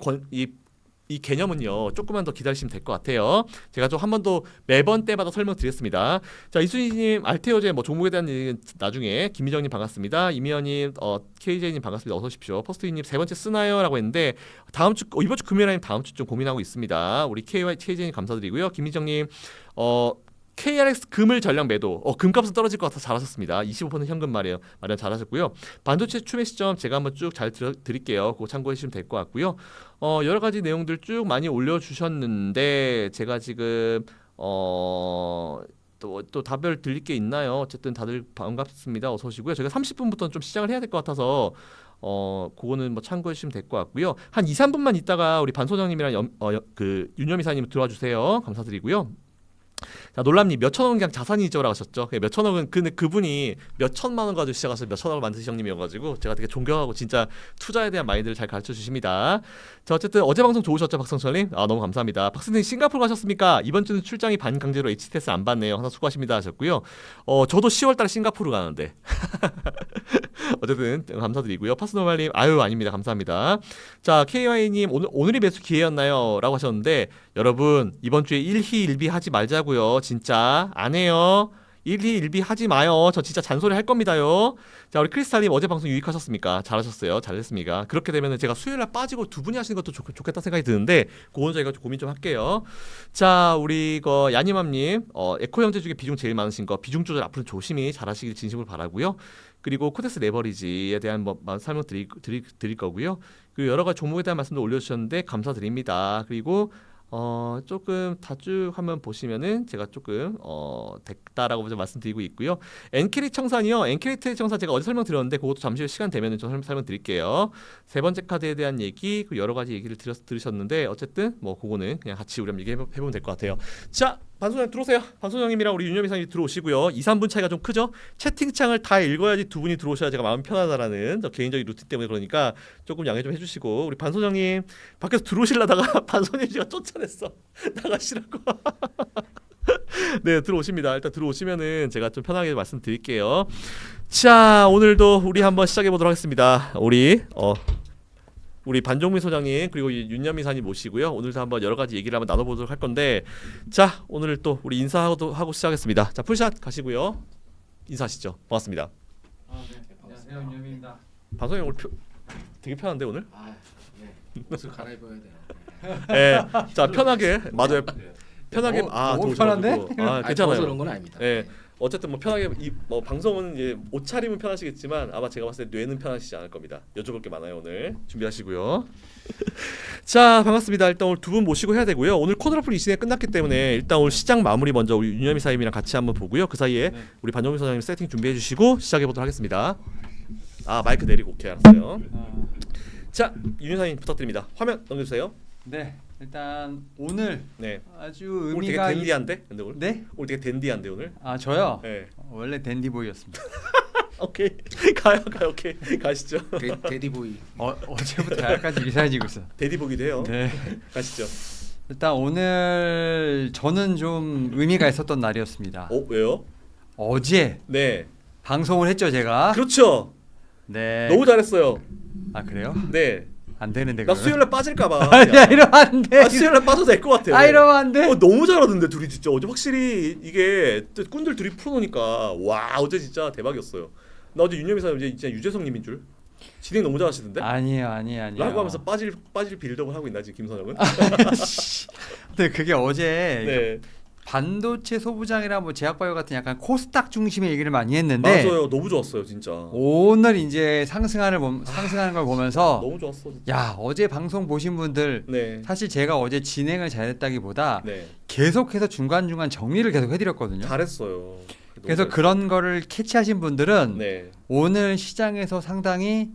이 개념은요 조금만 더 기다리시면 될 것 같아요. 제가 좀 한 번 더 매번 때마다 설명드렸습니다. 자 이순희님 알테오제 뭐 종목에 대한 얘기는 나중에 김미정님 반갑습니다. 이미연님 KJ님 반갑습니다. 어서 오십시오. 퍼스트님 세 번째 쓰나요라고 했는데 이번 주 금요일 아니면 다음 주 좀 고민하고 있습니다. 우리 KJ님 감사드리고요. 김미정님 KRX 금을 전량 매도. 금값은 떨어질 것 같아서 잘하셨습니다. 25% 현금 마련 잘하셨고요. 반도체 추매 시점 제가 한번 쭉 잘 드릴게요. 그거 참고해 주시면 될 것 같고요. 여러 가지 내용들 쭉 많이 올려주셨는데 제가 지금 또 답을 드릴 게 있나요? 어쨌든 다들 반갑습니다. 어서 오시고요. 제가 30분부터는 좀 시작을 해야 될 것 같아서 그거는 뭐 참고해 주시면 될 것 같고요. 한 2-3분만 있다가 우리 반 소장님이랑 그 윤여미 사님 들어와 주세요. 감사드리고요. 자, 놀람님 몇 천억은 그냥 자산이죠라고 하셨죠. 몇 천억은 근데 그분이 몇 천만 원 가지고 시작해서 몇 천억을 만드신 형님이어가지고 제가 되게 존경하고 진짜 투자에 대한 마인드를 잘 가르쳐 주십니다. 자, 어쨌든 어제 방송 좋으셨죠, 박성철님? 아, 너무 감사합니다. 박선생님 싱가포르 가셨습니까? 이번 주는 출장이 반강제로 HTS 안 받네요. 항상 수고하십니다 하셨고요. 저도 10월달에 싱가포르 가는데 어쨌든 감사드리고요. 파스노말님 아유 아닙니다. 감사합니다. 자, KY님 오늘이 매수 기회였나요? 라고 하셨는데 여러분 이번 주에 1희 1비 하지 말자고요. 진짜 안 해요. 1희 1비 하지 마요. 저 진짜 잔소리 할 겁니다요. 자, 우리 크리스탈님 어제 방송 유익하셨습니까? 잘하셨어요. 잘했습니까? 그렇게 되면 제가 수요일날 빠지고 두 분이 하시는 것도 좋겠다 생각이 드는데 그거는 저희가 좀 고민 좀 할게요. 자, 우리 야니맘님 에코 형제 중에 비중 제일 많으신 거 비중 조절 앞으로 조심히 잘하시길 진심으로 바라고요. 그리고 코덱스 레버리지에 대한 설명 드릴 거고요. 그리고 여러 가지 종목에 대한 말씀도 올려주셨는데 감사드립니다. 그리고 조금 다쭉 한번 보시면은 제가 조금 됐다라고 좀 말씀드리고 있고요. 엔캐리 청산이요. 엔캐리 청산 제가 어제 설명드렸는데 그것도 잠시 시간 되면은 좀 설명드릴게요. 세 번째 카드에 대한 얘기 그 여러 가지 얘기를 들으셨는데 어쨌든 뭐 그거는 그냥 같이 우리 한번 얘기해보면 될 것 같아요. 자, 반소장 들어오세요. 반소장님이랑 우리 윤여미 사장님 들어오시고요. 2, 3분 차이가 좀 크죠? 채팅창을 다 읽어야지 두 분이 들어오셔야 제가 마음이 편하다라는 저 개인적인 루틴 때문에 그러니까 조금 양해 좀 해주시고 우리 반소장님 밖에서 들어오시려다가 반소장님 제가 쫓아냈어. 나가시라고. 네, 들어오십니다. 일단 들어오시면은 제가 좀 편하게 말씀드릴게요. 자, 오늘도 우리 한번 시작해 보도록 하겠습니다. 우리 반종민 소장님 그리고 윤여미 사님 모시고요. 오늘도 한번 여러 가지 얘기를 한번 나눠보도록 할 건데 자, 오늘 또 우리 인사하고 시작하겠습니다. 자, 풀샷 가시고요. 인사하시죠. 반갑습니다. 네. 안녕하세요, 윤여미입니다. 방송이 오늘 되게 편한데 오늘? 네. 옷을 갈아입어야 돼요. 네. 자, 편하게 맞아요. 편하게 너무 편한데? 괜찮아요. 그런 건 아닙니다. 네. 어쨌든 뭐 편하게 방송은 이제 옷 차림은 편하시겠지만 아마 제가 봤을 때 뇌는 편하시지 않을 겁니다. 여쭤볼 게 많아요. 오늘 준비하시고요. 자, 반갑습니다. 일단 오늘 두 분 모시고 해야 되고요. 오늘 코드러플 이 시간에 끝났기 때문에 일단 오늘 시장 마무리 먼저 우리 윤여미 사장님이랑 같이 한번 보고요. 그 사이에 우리 반정민 소장님 세팅 준비해 주시고 시작해 보도록 하겠습니다. 마이크 내리고 오케이 알았어요. 자, 윤여미 사장님 부탁드립니다. 화면 넘겨주세요. 네, 일단 오늘 네. 아주 오늘 되게 의미가 댄디한데? 근데 오늘? 네? 오늘 되게 댄디한데 오늘? 저요? 네. 원래 댄디보이였습니다. 오케이. 가요. 오케이. 가시죠. 데디보이. 어제부터 약간 이상해지고 있어. 데디보기도 해요. 네. 가시죠. 일단 오늘 저는 좀 의미가 있었던 날이었습니다. 왜요? 어제 네. 방송을 했죠, 제가. 그렇죠. 네. 너무 잘했어요. 그래요? 네. 안 되는데 나 그러면? 수요일날 빠질까봐. 아니야, 이러면 안 돼. 수요일날 빠져도 될 것 같아요. 이러면 안 돼. 너무 잘하던데 둘이 진짜 어제 확실히 이게 꾼들 둘이 풀어놓으니까 와 어제 진짜 대박이었어요. 나 어제 윤여미 사장 진짜 유재석님인 줄 진행 너무 잘하시던데? 아니에요. 라고 하면서 빠질 빌드업을 하고 있나 지금 김선영은? 근데 그게 어제 네. 반도체 소부장이랑 뭐 제약바이오 같은 약간 코스닥 중심의 얘기를 많이 했는데 맞아요. 너무 좋았어요 진짜. 오늘 이제 상승하는 걸 보면서 너무 좋았어. 진짜. 야, 어제 방송 보신 분들 네. 사실 제가 어제 진행을 잘했다기보다 네. 계속해서 중간중간 정리를 계속 해드렸거든요. 잘했어요. 그래서 그런 거를 캐치하신 분들은 네. 오늘 시장에서 상당히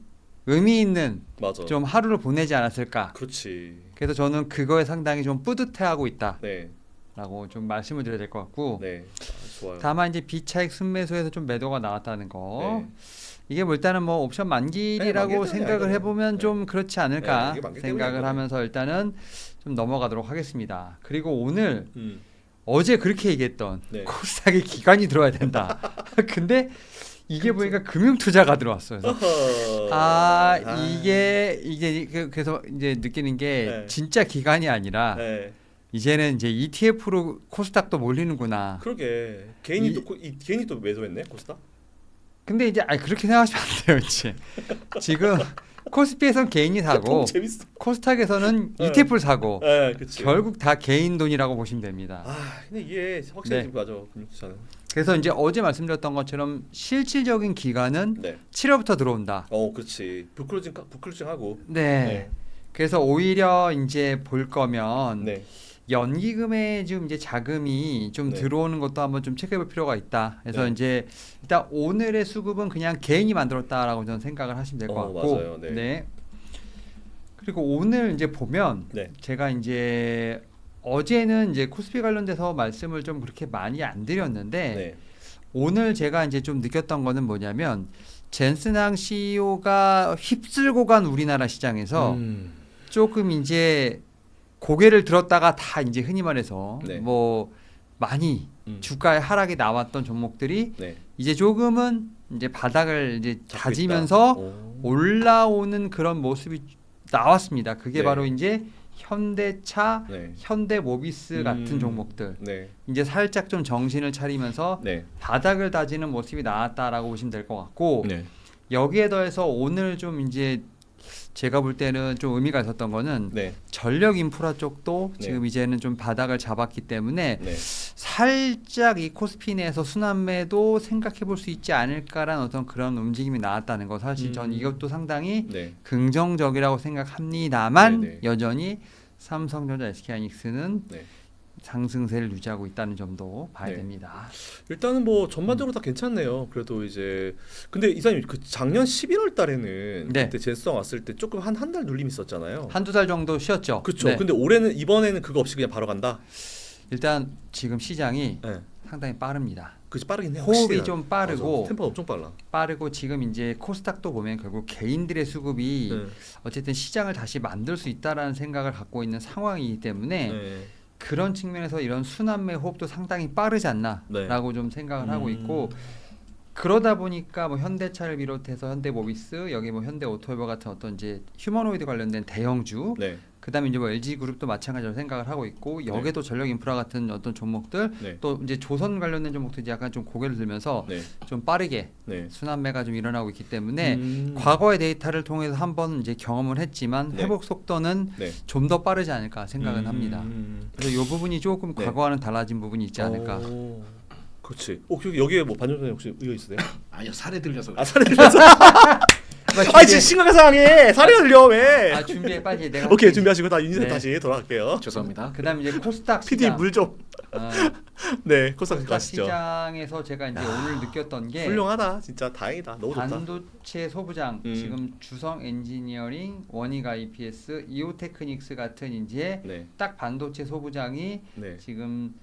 의미 있는 맞아. 좀 하루를 보내지 않았을까. 그렇지. 그래서 저는 그거에 상당히 좀 뿌듯해하고 있다. 네. 라고 좀 말씀을 드려야 될 것 같고 네. 좋아요. 다만 이제 비차익 순매수에서 좀 매도가 나왔다는 거 네. 이게 뭐 일단은 뭐 옵션 만기라고 만기 생각을 때문에 해보면 네. 좀 그렇지 않을까 네, 이게 만기 생각을 때문에 하면서 일단은 좀 넘어가도록 하겠습니다. 그리고 오늘 음. 어제 그렇게 얘기했던 네. 코스닥에 기관이 들어와야 된다. 근데 이게 보니까 금융투자가 들어왔어요. 그래서 이게 그래서 이제 느끼는 게 네. 진짜 기관이 아니라 네. 이제는 이제 ETF로 코스닥도 몰리는구나. 그러게 개인이 또 매도했네 코스닥. 근데 이제 그렇게 생각하시면 안 돼요. 이제 지금 코스피에서는 개인이 사고 너무 재밌어. 코스닥에서는 네. ETF를 사고 네, 그치. 결국 다 개인 돈이라고 보시면 됩니다. 근데 이게 확실히 네. 맞아 금융투자는. 그래서 이제 어제 말씀드렸던 것처럼 실질적인 기간은 네. 7월부터 들어온다. 그렇지. 부클로징 하고. 네. 그래서 오히려 이제 볼 거면 네. 연기금에 지금 이제 자금이 좀 네. 들어오는 것도 한번 좀 체크해볼 필요가 있다. 그래서 네. 이제 일단 오늘의 수급은 그냥 개인이 만들었다라고 저는 생각을 하시면 될 것 같고, 맞아요. 네. 그리고 오늘 이제 보면 네. 제가 이제 어제는 이제 코스피 관련돼서 말씀을 좀 그렇게 많이 안 드렸는데 네. 오늘 제가 이제 좀 느꼈던 거는 뭐냐면 젠슨항 CEO가 휩쓸고 간 우리나라 시장에서 조금 이제 고개를 들었다가 다 이제 흔히 말해서 네. 뭐 많이 주가의 하락이 나왔던 종목들이 네. 이제 조금은 이제 바닥을 이제 잡고 다지면서 있다. 오. 올라오는 그런 모습이 나왔습니다. 그게 네. 바로 이제 현대차, 네. 현대모비스 같은 종목들 네. 이제 살짝 좀 정신을 차리면서 네. 바닥을 다지는 모습이 나왔다라고 보시면 될 것 같고 네. 여기에 더해서 오늘 좀 이제 제가 볼 때는 좀 의미가 있었던 거는 네. 전력 인프라 쪽도 네. 지금 이제는 좀 바닥을 잡았기 때문에 네. 살짝 이 코스피 내에서 순환매도 생각해 볼 수 있지 않을까라는 어떤 그런 움직임이 나왔다는 거 사실 전 이것도 상당히 네. 긍정적이라고 생각합니다만 네네. 여전히 삼성전자, SK하이닉스는 네. 상승세를 유지하고 있다는 점도 봐야 네. 됩니다. 일단은 뭐 전반적으로 다 괜찮네요. 그래도 이제 근데 이사님 그 작년 11월 달에는 네. 그때 제스성 왔을 때 조금 한 달 눌림 있었잖아요. 한두 달 정도 쉬었죠. 그렇죠. 네. 근데 이번에는 그거 없이 그냥 바로 간다. 일단 지금 시장이 네. 상당히 빠릅니다. 그치 빠르긴 해. 호흡이 확실히. 좀 빠르고 맞아. 템포가 엄청 빨라. 빠르고 지금 이제 코스닥도 보면 결국 개인들의 수급이 네. 어쨌든 시장을 다시 만들 수 있다라는 생각을 갖고 있는 상황이기 때문에 네. 그런 측면에서 이런 순환매 호흡도 상당히 빠르지 않나라고 좀 생각을 하고 있고 그러다 보니까 뭐 현대차를 비롯해서 현대모비스 여기 뭐 현대오토웨버 같은 어떤 이제 휴머노이드 관련된 대형주 네. 그다음에 이제 뭐 LG그룹도 마찬가지로 생각을 하고 있고 여기도 전력 인프라 같은 어떤 종목들 네. 또 이제 조선 관련된 종목들이 약간 좀 고개를 들면서 네. 좀 빠르게 네. 순환매가 좀 일어나고 있기 때문에 음. 과거의 데이터를 통해서 한번 이제 경험을 했지만 네. 회복 속도는 네. 좀 더 빠르지 않을까 생각은 합니다. 그래서 이 부분이 조금 네. 과거와는 달라진 부분이 있지 않을까. 오. 그렇지. 여기에 뭐 반전에 혹시 의견 있으세요? 아니요 살에 들려서. 아 살이 들려서. 아 지금 심각한 상황에 살이 들려 왜? 아 준비해 빨리 내가 오케이 준비하시고 다 윤희님 네. 다시 돌아갈게요. 죄송합니다. 그다음에 이제 코스닥 PD 시장 물 좀. 어, 네, 코스닥 코스닥 가시죠. 시장에서 제가 이제 오늘 느꼈던 게 훌륭하다, 진짜 다행이다, 너무 좋다. 반도체 소부장 지금 주성 엔지니어링, 원익 IPS, 이오테크닉스 같은 이제 네, 딱 반도체 소부장이 네, 지금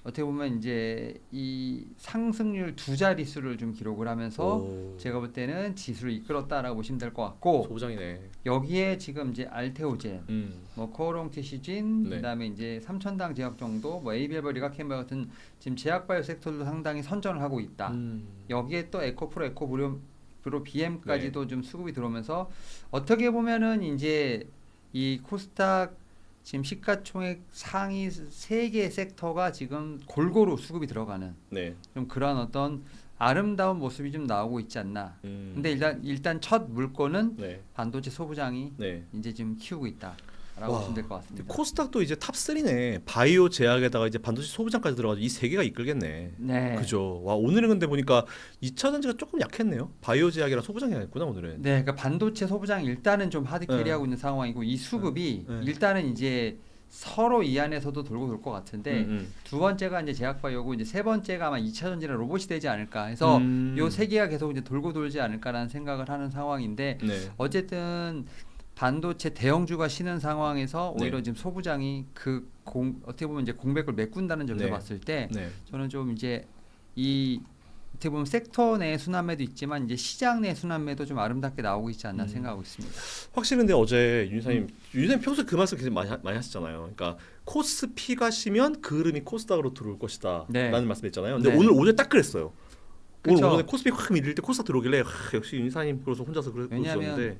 어떻게 보면 이제 이 상승률 두 자릿수를 좀 기록을 하면서 오, 제가 볼 때는 지수를 이끌었다라고 보시면 될 것 같고 소부장이네. 여기에 지금 이제 알테오젠, 뭐 코오롱 티시진, 네. 그다음에 이제 삼천당 제약 정도, 뭐 에이비엘버 리가캠버 같은 지금 제약바이오 섹터도 상당히 선전을 하고 있다. 여기에 또 에코프로, 에코브로 BM까지도 좀 수급이 들어오면서 어떻게 보면은 이제 이 코스닥 지금 시가총액 상위 3개 섹터가 지금 골고루 수급이 들어가는 네. 좀 그런 어떤 아름다운 모습이 좀 나오고 있지 않나. 근데 일단 첫 물꼬는 네, 반도체 소부장이 네. 이제 지금 키우고 있다라고 와, 보시면 될 것 같습니다. 코스닥도 이제 탑 3네. 바이오 제약에다가 이제 반도체 소부장까지 들어가지고 이 세 개가 이끌겠네. 네. 그죠. 와 오늘은 근데 보니까 2차 전지가 조금 약했네요. 바이오 제약이랑 소부장이 아니구나 오늘은. 네, 그러니까 반도체 소부장 일단은 좀 하드 네. 캐리하고 있는 상황이고 이 수급이 네. 일단은 이제 서로 이 안에서도 돌고 돌 것 같은데 두 번째가 이제 제약바이오고 이제 세 번째가 아마 2차 전지나 로봇이 되지 않을까 해서 요 세 개가 계속 이제 돌고 돌지 않을까라는 생각을 하는 상황인데 네. 어쨌든 반도체 대형주가 쉬는 상황에서 오히려 네. 지금 소부장이 어떻게 보면 이제 공백을 메꾼다는 점에서 네. 봤을 때 네. 저는 좀 이제 이 어떻게 보면 섹터 내 순환매도 있지만 이제 시장 내 순환매도 좀 아름답게 나오고 있지 않나 생각하고 있습니다. 확실히 근데 어제 윤사님 평소에 그 말씀 계속 많이 하시잖아요. 그러니까 코스피가 쉬면 그 흐름이 코스닥으로 들어올 것이다 네. 라는 말씀했잖아요. 근데 네. 오늘 오전에 딱 그랬어요. 그쵸. 오늘 코스피 확 밀릴 때 코스닥 들어오길래 역시 윤사님 그래서 혼자서 왜냐하면 그러셨는데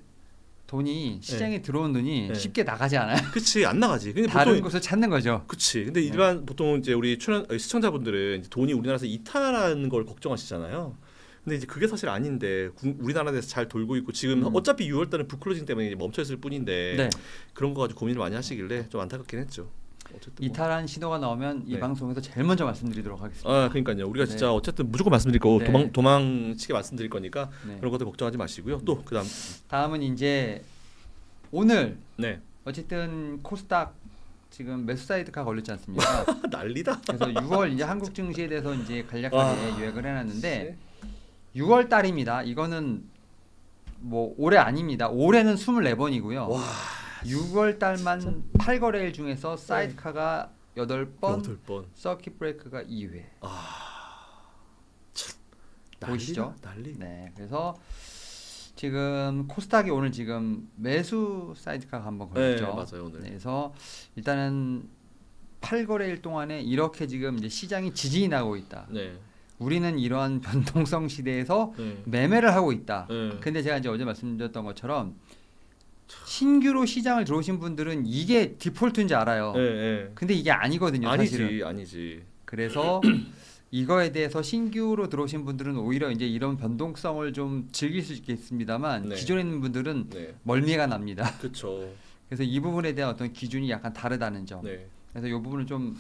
돈이 시장에 들어온 돈이 네. 쉽게 나가지 않아요. 그치 안 나가지. 근데 다른 보통 곳을 찾는 거죠. 그치. 근데 일반 보통 이제 우리 시청자분들은 이제 돈이 우리나라에서 이탈하는 걸 걱정하시잖아요. 근데 이제 그게 사실 아닌데 우리나라에서 잘 돌고 있고 지금 어차피 6월달은 북클로징 때문에 이제 멈춰 있을 뿐인데 네. 그런 거 가지고 고민을 많이 하시길래 좀 안타깝긴 했죠. 어쨌든 뭐. 이탈한 신호가 나오면 이 네. 방송에서 제일 먼저 말씀드리도록 하겠습니다. 아 그러니까요. 우리가 네. 진짜 어쨌든 무조건 말씀드릴 거고 네. 도망치게 말씀드릴 거니까 네. 그런 것들 걱정하지 마시고요. 또 그다음 다음은 이제 오늘 네 어쨌든 코스닥 지금 매수 사이드가 걸렸지 않습니까? 난리다. 그래서 6월 이제 한국 증시에 대해서 이제 간략하게 와. 요약을 해놨는데 네. 6월 달입니다. 이거는 뭐 올해 아닙니다. 올해는 24번이고요. 와 6월 달만 8거래일 중에서 사이드카가 8번, 8번. 서킷 브레이크가 2회. 보이시죠? 난리. 네, 그래서 지금 코스닥이 오늘 지금 매수 사이드카가 한번 네, 걸렸죠. 맞아요, 오늘. 네, 그래서 일단은 8거래일 동안에 이렇게 지금 이제 시장이 지진이 나고 있다. 네. 우리는 이러한 변동성 시대에서 네. 매매를 하고 있다. 네. 근데 제가 이제 어제 말씀드렸던 것처럼 신규로 시장을 들어오신 분들은 이게 디폴트인 줄 알아요. 네, 네. 근데 이게 아니거든요, 사실은. 아니지. 그래서 이거에 대해서 신규로 들어오신 분들은 오히려 이제 이런 변동성을 좀 즐길 수 있겠습니다만 네. 기존에 있는 분들은 네. 멀미가 납니다. 그렇죠. 그래서 이 부분에 대한 어떤 기준이 약간 다르다는 점. 네. 그래서 이 부분을 좀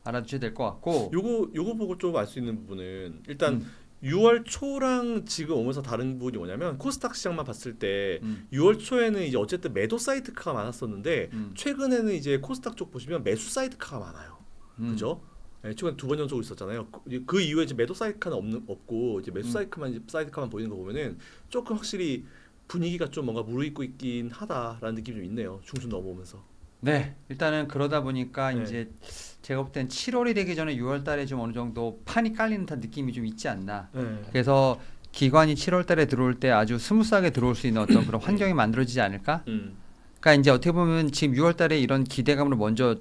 알아두셔야 될 것 같고. 요거 보고 좀 알 수 있는 부분은 일단 6월 초랑 지금 오면서 다른 부분이 뭐냐면 코스닥 시장만 봤을 때 6월 초에는 이제 어쨌든 매도 사이드카가 많았었는데 최근에는 이제 코스닥 쪽 보시면 매수 사이드카가 많아요. 그죠? 네, 최근 2번 연속으로 있었잖아요. 그 이후에 이제 매도 사이드카는 없고 이제 매수 사이드카만 보이는 거 보면은 조금 확실히 분위기가 좀 뭔가 무르익고 있긴 하다라는 느낌이 좀 있네요. 중순 넘어오면서. 네, 일단은 그러다 보니까 네. 이제 제가 볼 땐 7월이 되기 전에 6월 달에 좀 어느 정도 판이 깔리는 듯한 느낌이 좀 있지 않나. 네. 그래서 기관이 7월 달에 들어올 때 아주 스무스하게 들어올 수 있는 어떤 그런 환경이 만들어지지 않을까? 그러니까 이제 어떻게 보면 지금 6월 달에 이런 기대감으로 먼저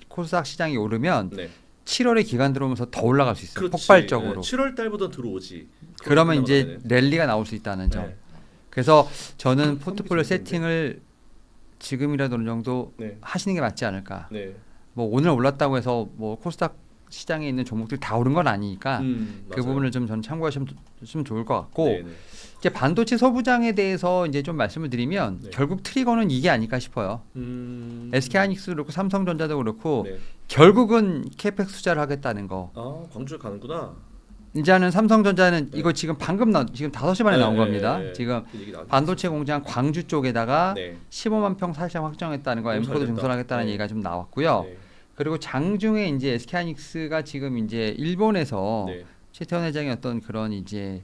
코스닥 시장이 오르면 네. 7월에 기간 들어오면서 더 올라갈 수 있어요. 그렇지. 폭발적으로. 7월 달부터 들어오지. 그러면 이제 끝나고 랠리가 나올 수 있다는 점. 네. 그래서 저는 포트폴리오 재밌겠는데? 세팅을 지금이라도 어느 정도 네. 하시는 게 맞지 않을까. 네. 뭐 오늘 올랐다고 해서 뭐 코스닥 시장에 있는 종목들이 다 오른 건 아니니까 그 맞아요. 부분을 좀 전 참고하시면 좋을 것 같고 네네. 이제 반도체 소부장에 대해서 이제 좀 말씀을 드리면 네. 결국 트리거는 이게 아닐까 싶어요. SK하이닉스도 그렇고 삼성전자도 그렇고 네. 결국은 캐펙 투자를 하겠다는 거. 아 광주에 가는구나. 이제는 삼성전자는 네. 이거 지금 방금 지금 5시 반에 나온 겁니다. 지금 그 얘기 나왔죠. 반도체 공장 광주 쪽에다가 네. 15만 평 사실상 확정했다는 거, 너무 엠코도 잘됐다. 증설하겠다는 네. 얘기가 좀 나왔고요. 네. 그리고 장중에 이제 SK하이닉스가 지금 이제 일본에서 네. 최태원 회장의 어떤 그런 이제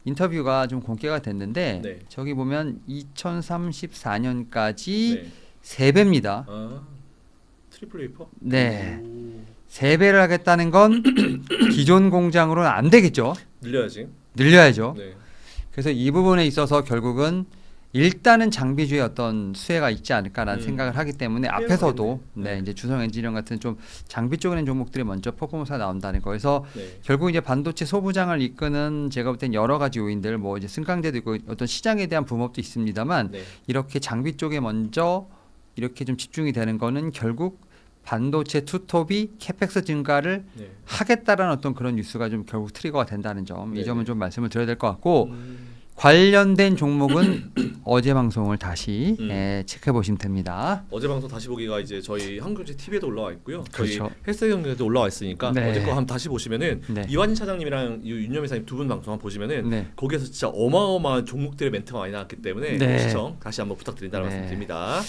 인터뷰가 좀 공개가 됐는데 네. 저기 보면 2034년까지 네. 3배입니다. 아 트리플 웨이퍼? 네. 오. 3배를 하겠다는 건 기존 공장으로는 안 되겠죠. 늘려야지. 늘려야죠. 네. 그래서 이 부분에 있어서 결국은 일단은 장비주의 어떤 수혜가 있지 않을까라는 생각을 하기 때문에 앞에서도 네. 네, 이제 주성 엔지니어링 같은 좀 장비 쪽에 있는 종목들이 먼저 퍼포먼스가 나온다는 거에서 네. 결국 이제 반도체 소부장을 이끄는 제가 볼 땐 여러 가지 요인들 뭐 이제 승강제도 있고 어떤 시장에 대한 붐업도 있습니다만 네. 이렇게 장비 쪽에 먼저 이렇게 좀 집중이 되는 거는 결국 반도체 투톱이 캐펙스 증가를 네. 하겠다라는 어떤 그런 뉴스가 좀 결국 트리거가 된다는 점, 이 네네. 점은 좀 말씀을 드려야 될 것 같고 관련된 종목은 어제 방송을 다시 체크해 보시면 됩니다. 어제 방송 다시 보기가 이제 저희 한국경제 TV에도 올라와 있고요. 저희 그렇죠. 헬스 경제도 올라와 있으니까 네. 어제 거 한번 다시 보시면은 네. 이완희 차장님이랑 윤여미 사님 두 분 방송 한번 보시면은 네. 거기에서 진짜 어마어마한 종목들의 멘트가 많이 나왔기 때문에 네. 시청 다시 한번 부탁드린다는 네. 말씀드립니다.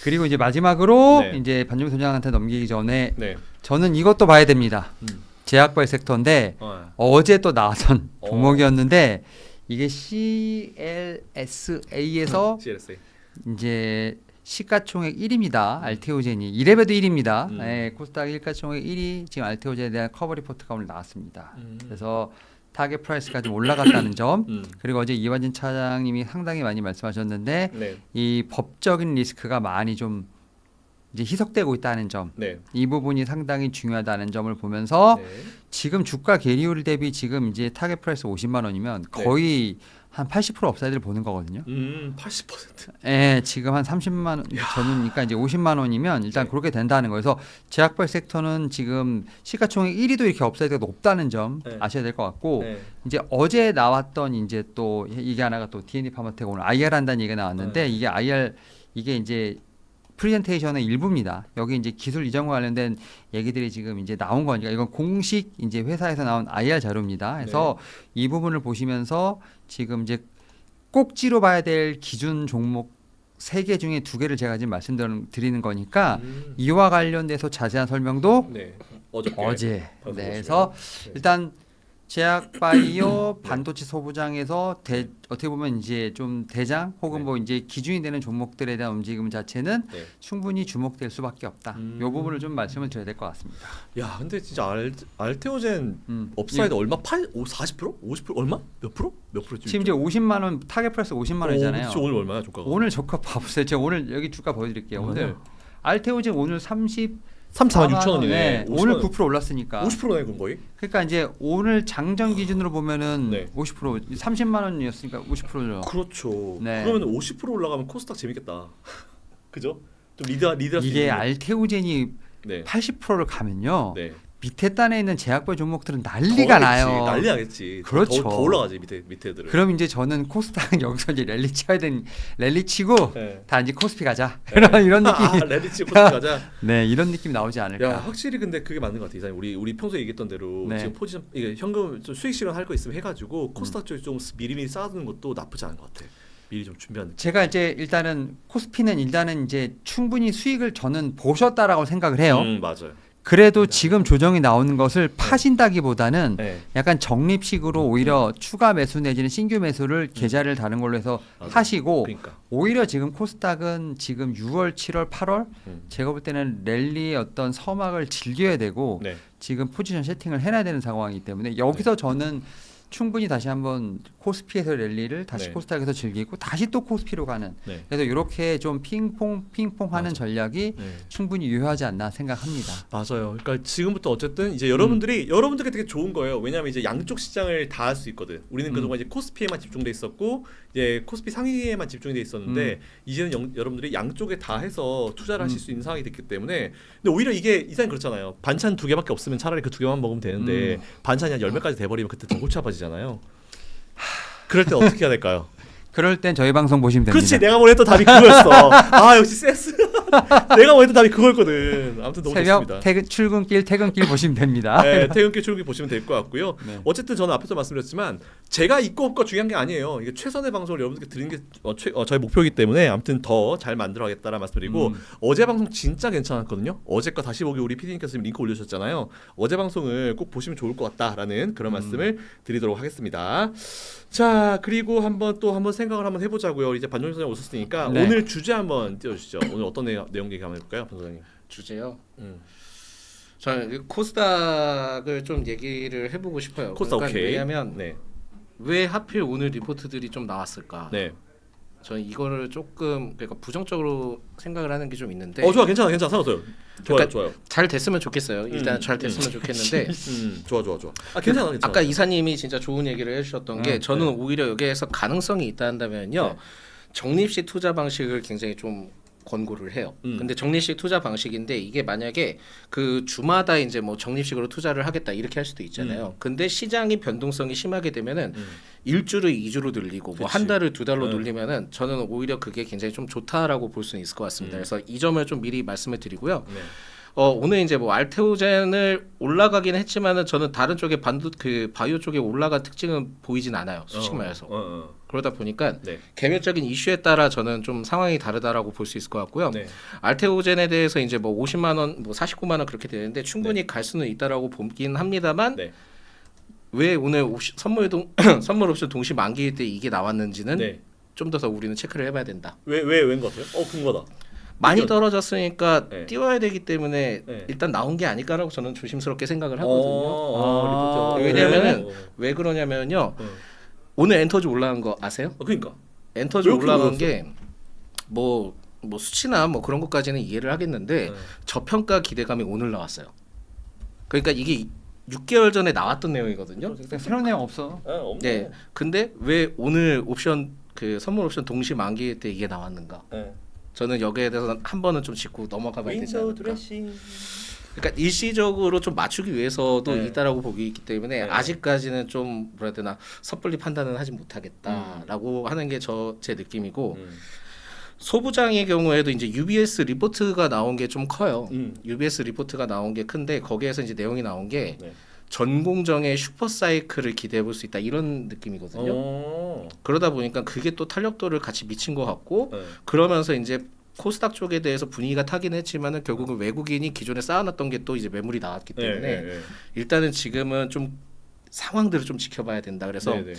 그리고 이제 마지막으로 네. 이제 반정희 소장한테 넘기기 전에 네. 저는 이것도 봐야 됩니다. 음. 제약바이오 섹터인데 어제 또 나왔던 종목이었는데 이게 CLSA에서 CLSA. 이제 시가총액 1위입니다. 알테오젠이 이래봬도 1위입니다. 음. 네, 코스닥 일가총액 1위 지금 알테오젠에 대한 커버 리포트가 오늘 나왔습니다. 그래서 타겟 프라이스가 좀 올라갔다는 점 그리고 어제 이완진 차장님이 상당히 많이 말씀하셨는데 네. 이 법적인 리스크가 많이 좀 이제 희석되고 있다는 점, 네. 이 부분이 상당히 중요하다는 점을 보면서 네. 지금 주가 계리율 대비 지금 이제 타겟 프라이스 50만 원이면 거의 한 80% 업사이드를 보는 거거든요. 80%. 예, 지금 한 30만 원 전이니까 이제 50만 원이면 일단 네. 그렇게 된다는 거예요. 그래서 제약바이오 섹터는 지금 시가총액 1위도 이렇게 업사이드가 높다는 점 네. 아셔야 될 것 같고 네. 이제 어제 나왔던 이제 또 이게 하나가 또 D&E 파마텍 오늘 IR 한다는 얘기가 나왔는데 네. 이게 IR 이게 이제 프레젠테이션의 일부입니다. 여기 이제 기술 이전과 관련된 얘기들이 지금 이제 나온 거니까 이건 공식 이제 회사에서 나온 IR 자료입니다. 그래서 이 부분을 보시면서 지금 이제 꼭지로 봐야 될 기준 종목 3개 중에 2개를 제가 지금 말씀드리는 거니까 이와 관련돼서 자세한 설명도 네. 어저께 어제. 방송 네, 그래서 보시면. 네. 일단 제약바이오 반도체 소부장에서 어떻게 보면 이제 좀 대장 혹은 뭐 이제 기준이 되는 종목들에 대한 움직임 자체는 네. 충분히 주목될 수밖에 없다. 이 부분을 좀 말씀을 드려야 될 것 같습니다. 야, 근데 진짜 알테오젠 음. 업사이드 얼마? 40%? 50% 얼마? 몇 프로? 몇 프로 지금 이제 50만 원 타겟 프라이스 50만 원이잖아요. 오늘 얼마야 주가가? 오늘 주가 봐보세요. 제가 오늘 여기 주가 보여드릴게요. 오늘 네. 알테오젠 오늘 34만 34만 6천 원이네. 오늘 9% 올랐으니까. 50%네 그럼 거의. 그러니까 이제 오늘 장전 기준으로 보면은 네. 50% 30만 원이었으니까 50%죠. 그렇죠. 네. 그러면 50% 올라가면 코스닥 재밌겠다. 그죠? 좀 리드할 수 이게 있는. 알테오젠이 네. 80%를 가면요. 네. 밑에 단에 있는 제약바이오 종목들은 더 난리가 하겠지. 나요. 난리 나겠지. 그렇죠. 더 올라가지 밑에 애들은. 그럼 이제 저는 코스닥 여기서 이제 랠리 쳐야 되는 랠리 치고 네. 다 이제 코스피 가자. 네. 이런 느낌. 레디치 코스닥 가자. 네, 이런 느낌 나오지 않을까. 야, 확실히 근데 그게 맞는 것 같아. 이사님 우리 평소에 얘기했던 대로 네. 지금 포지션 이게 현금 좀 수익 실현 할 거 있으면 해가지고 코스닥 쪽에 좀 미리미리 쌓아두는 것도 나쁘지 않은 것 같아. 미리 좀 준비하는. 제가 이제 일단은 코스피는 일단은 이제 충분히 수익을 저는 보셨다라고 생각을 해요. 맞아요. 그래도 지금 조정이 나오는 것을 파신다기보다는 네. 약간 적립식으로 오히려 추가 매수 내지는 신규 매수를 계좌를 다른 걸로 해서 맞아요. 하시고 그러니까. 오히려 지금 코스닥은 지금 6월, 7월, 8월 제가 볼 때는 랠리의 어떤 서막을 즐겨야 되고 네. 지금 포지션 세팅을 해놔야 되는 상황이기 때문에 여기서 저는 충분히 다시 한번 코스피에서 랠리를 다시 네. 코스닥에서 즐기고 다시 또 코스피로 가는 네. 그래서 이렇게 좀 핑퐁 하는 맞아. 전략이 네. 충분히 유효하지 않나 생각합니다. 맞아요. 그러니까 지금부터 어쨌든 이제 여러분들께 되게 좋은 거예요. 왜냐하면 이제 양쪽 시장을 다 할 수 있거든. 우리는 그동안 이제 코스피에만 집중돼 있었고 이제 코스피 상위에만 집중이 돼 있었는데 이제는 여러분들이 양쪽에 다 해서 투자를 하실 수 있는 상황이 됐기 때문에 근데 오히려 이게 이상 그렇잖아요. 반찬 2개밖에 없으면 차라리 그 2개만 먹으면 되는데 반찬이 한 10개까지 돼버리면 그때 더 골치 아파지잖아요. 그럴 때 어떻게 해야 될까요? 그럴 땐 저희 방송 보시면 됩니다. 그렇지, 내가 원했던 답이 그거였어. 아 역시 센스. 내가 원했던 답이 그거였거든. 아무튼 너무 새벽 좋습니다. 출근길 보시면 됩니다. 네, 퇴근길 출근길 보시면 될 것 같고요. 네. 어쨌든 저는 앞에서 말씀드렸지만 제가 있고 없고 중요한 게 아니에요. 이게 최선의 방송을 여러분들께 드리는 게 저의 목표이기 때문에 아무튼 더 잘 만들어야겠다라는 말씀드리고 어제 방송 진짜 괜찮았거든요. 어제 거 다시 보기 우리 PD님께서 링크 올려주셨잖아요. 어제 방송을 꼭 보시면 좋을 것 같다라는 그런 말씀을 드리도록 하겠습니다. 자, 그리고 한번 생각을 한번 해보자고요. 이제 반종희 소장님 오셨으니까 네. 오늘 주제 한번 띄워주시죠. 오늘 어떤 내용 얘기 한번 해볼까요, 반 소장님? 주제요. 저는 코스닥을 좀 얘기를 해보고 싶어요. 코스닥 그러니까 오케이. 왜냐하면 네. 왜 하필 오늘 리포트들이 좀 나왔을까? 네. 저는 이거를 조금 그러니까 부정적으로 생각을 하는 게 좀 있는데. 좋아, 괜찮아, 상관없어요. 좋아요, 그러니까 좋아요. 잘 됐으면 좋겠어요. 일단 잘 됐으면 좋겠는데. 좋아. 아, 괜찮아. 아까 이사님이 진짜 좋은 얘기를 해주셨던 게 저는 네. 오히려 여기에서 가능성이 있다 한다면요. 네. 적립식 투자 방식을 굉장히 좀 권고를 해요. 근데 적립식 투자 방식인데 이게 만약에 그 주마다 이제 뭐 적립식으로 투자를 하겠다 이렇게 할 수도 있잖아요. 근데 시장이 변동성이 심하게 되면은 1주를 2주로 늘리고 뭐 한 달을 2달로 늘리면은 저는 오히려 그게 굉장히 좀 좋다라고 볼 수는 있을 것 같습니다. 그래서 이 점을 좀 미리 말씀을 드리고요. 네. 오늘 이제 뭐 알테오젠을 올라가긴 했지만은 저는 다른 쪽에 바이오 쪽에 올라간 특징은 보이진 않아요. 솔직히 말해서. 그러다 보니까 네. 개별적인 이슈에 따라 저는 좀 상황이 다르다라고 볼 수 있을 것 같고요. 네. 알테오젠에 대해서 이제 뭐 50만 원, 뭐 49만 원 그렇게 되는데 충분히 갈 수는 있다라고 보긴 합니다만 네. 왜 오늘 선물 옵션 동시 만기일 때 이게 나왔는지는 네. 좀 더 우리는 체크를 해봐야 된다. 왠 것 같아요? 궁금하다. 많이 떨어졌으니까 네. 띄워야 되기 때문에 네. 일단 나온 게 아닐까라고 저는 조심스럽게 생각을 하거든요. 리포트. 왜냐면은 왜 그러냐면요. 오늘 엔터즈 올라간 거 아세요? 그러니까. 엔터즈 왜 그렇게 올라간 게 뭐 수치나 뭐 그런 것까지는 이해를 하겠는데 저평가 기대감이 오늘 나왔어요. 그러니까 이게 6개월 전에 나왔던 내용이거든요. 새로운 내용 없어. 네. 근데 왜 오늘 옵션 선물 옵션 동시 만기일 때 이게 나왔는가? 저는 여기에 대해서 한 번은 좀 짚고 넘어가봐야 되지 않을까. 그러니까 일시적으로 좀 맞추기 위해서도 있다라고 보기 있기 때문에 아직까지는 좀 뭐라 해야 되나 섣불리 판단은 하지 못하겠다라고 하는 게 제 느낌이고 소부장의 경우에도 이제 UBS 리포트가 나온 게 좀 커요. UBS 리포트가 나온 게 큰데 거기에서 이제 내용이 나온 게 전공정의 슈퍼 사이클을 기대해 볼 수 있다 이런 느낌이거든요. 그러다 보니까 그게 또 탄력도를 같이 미친 것 같고 그러면서 이제 코스닥 쪽에 대해서 분위기가 타긴 했지만은 결국은 외국인이 기존에 쌓아놨던 게 또 이제 매물이 나왔기 때문에 일단은 지금은 좀 상황들을 좀 지켜봐야 된다. 그래서 네네.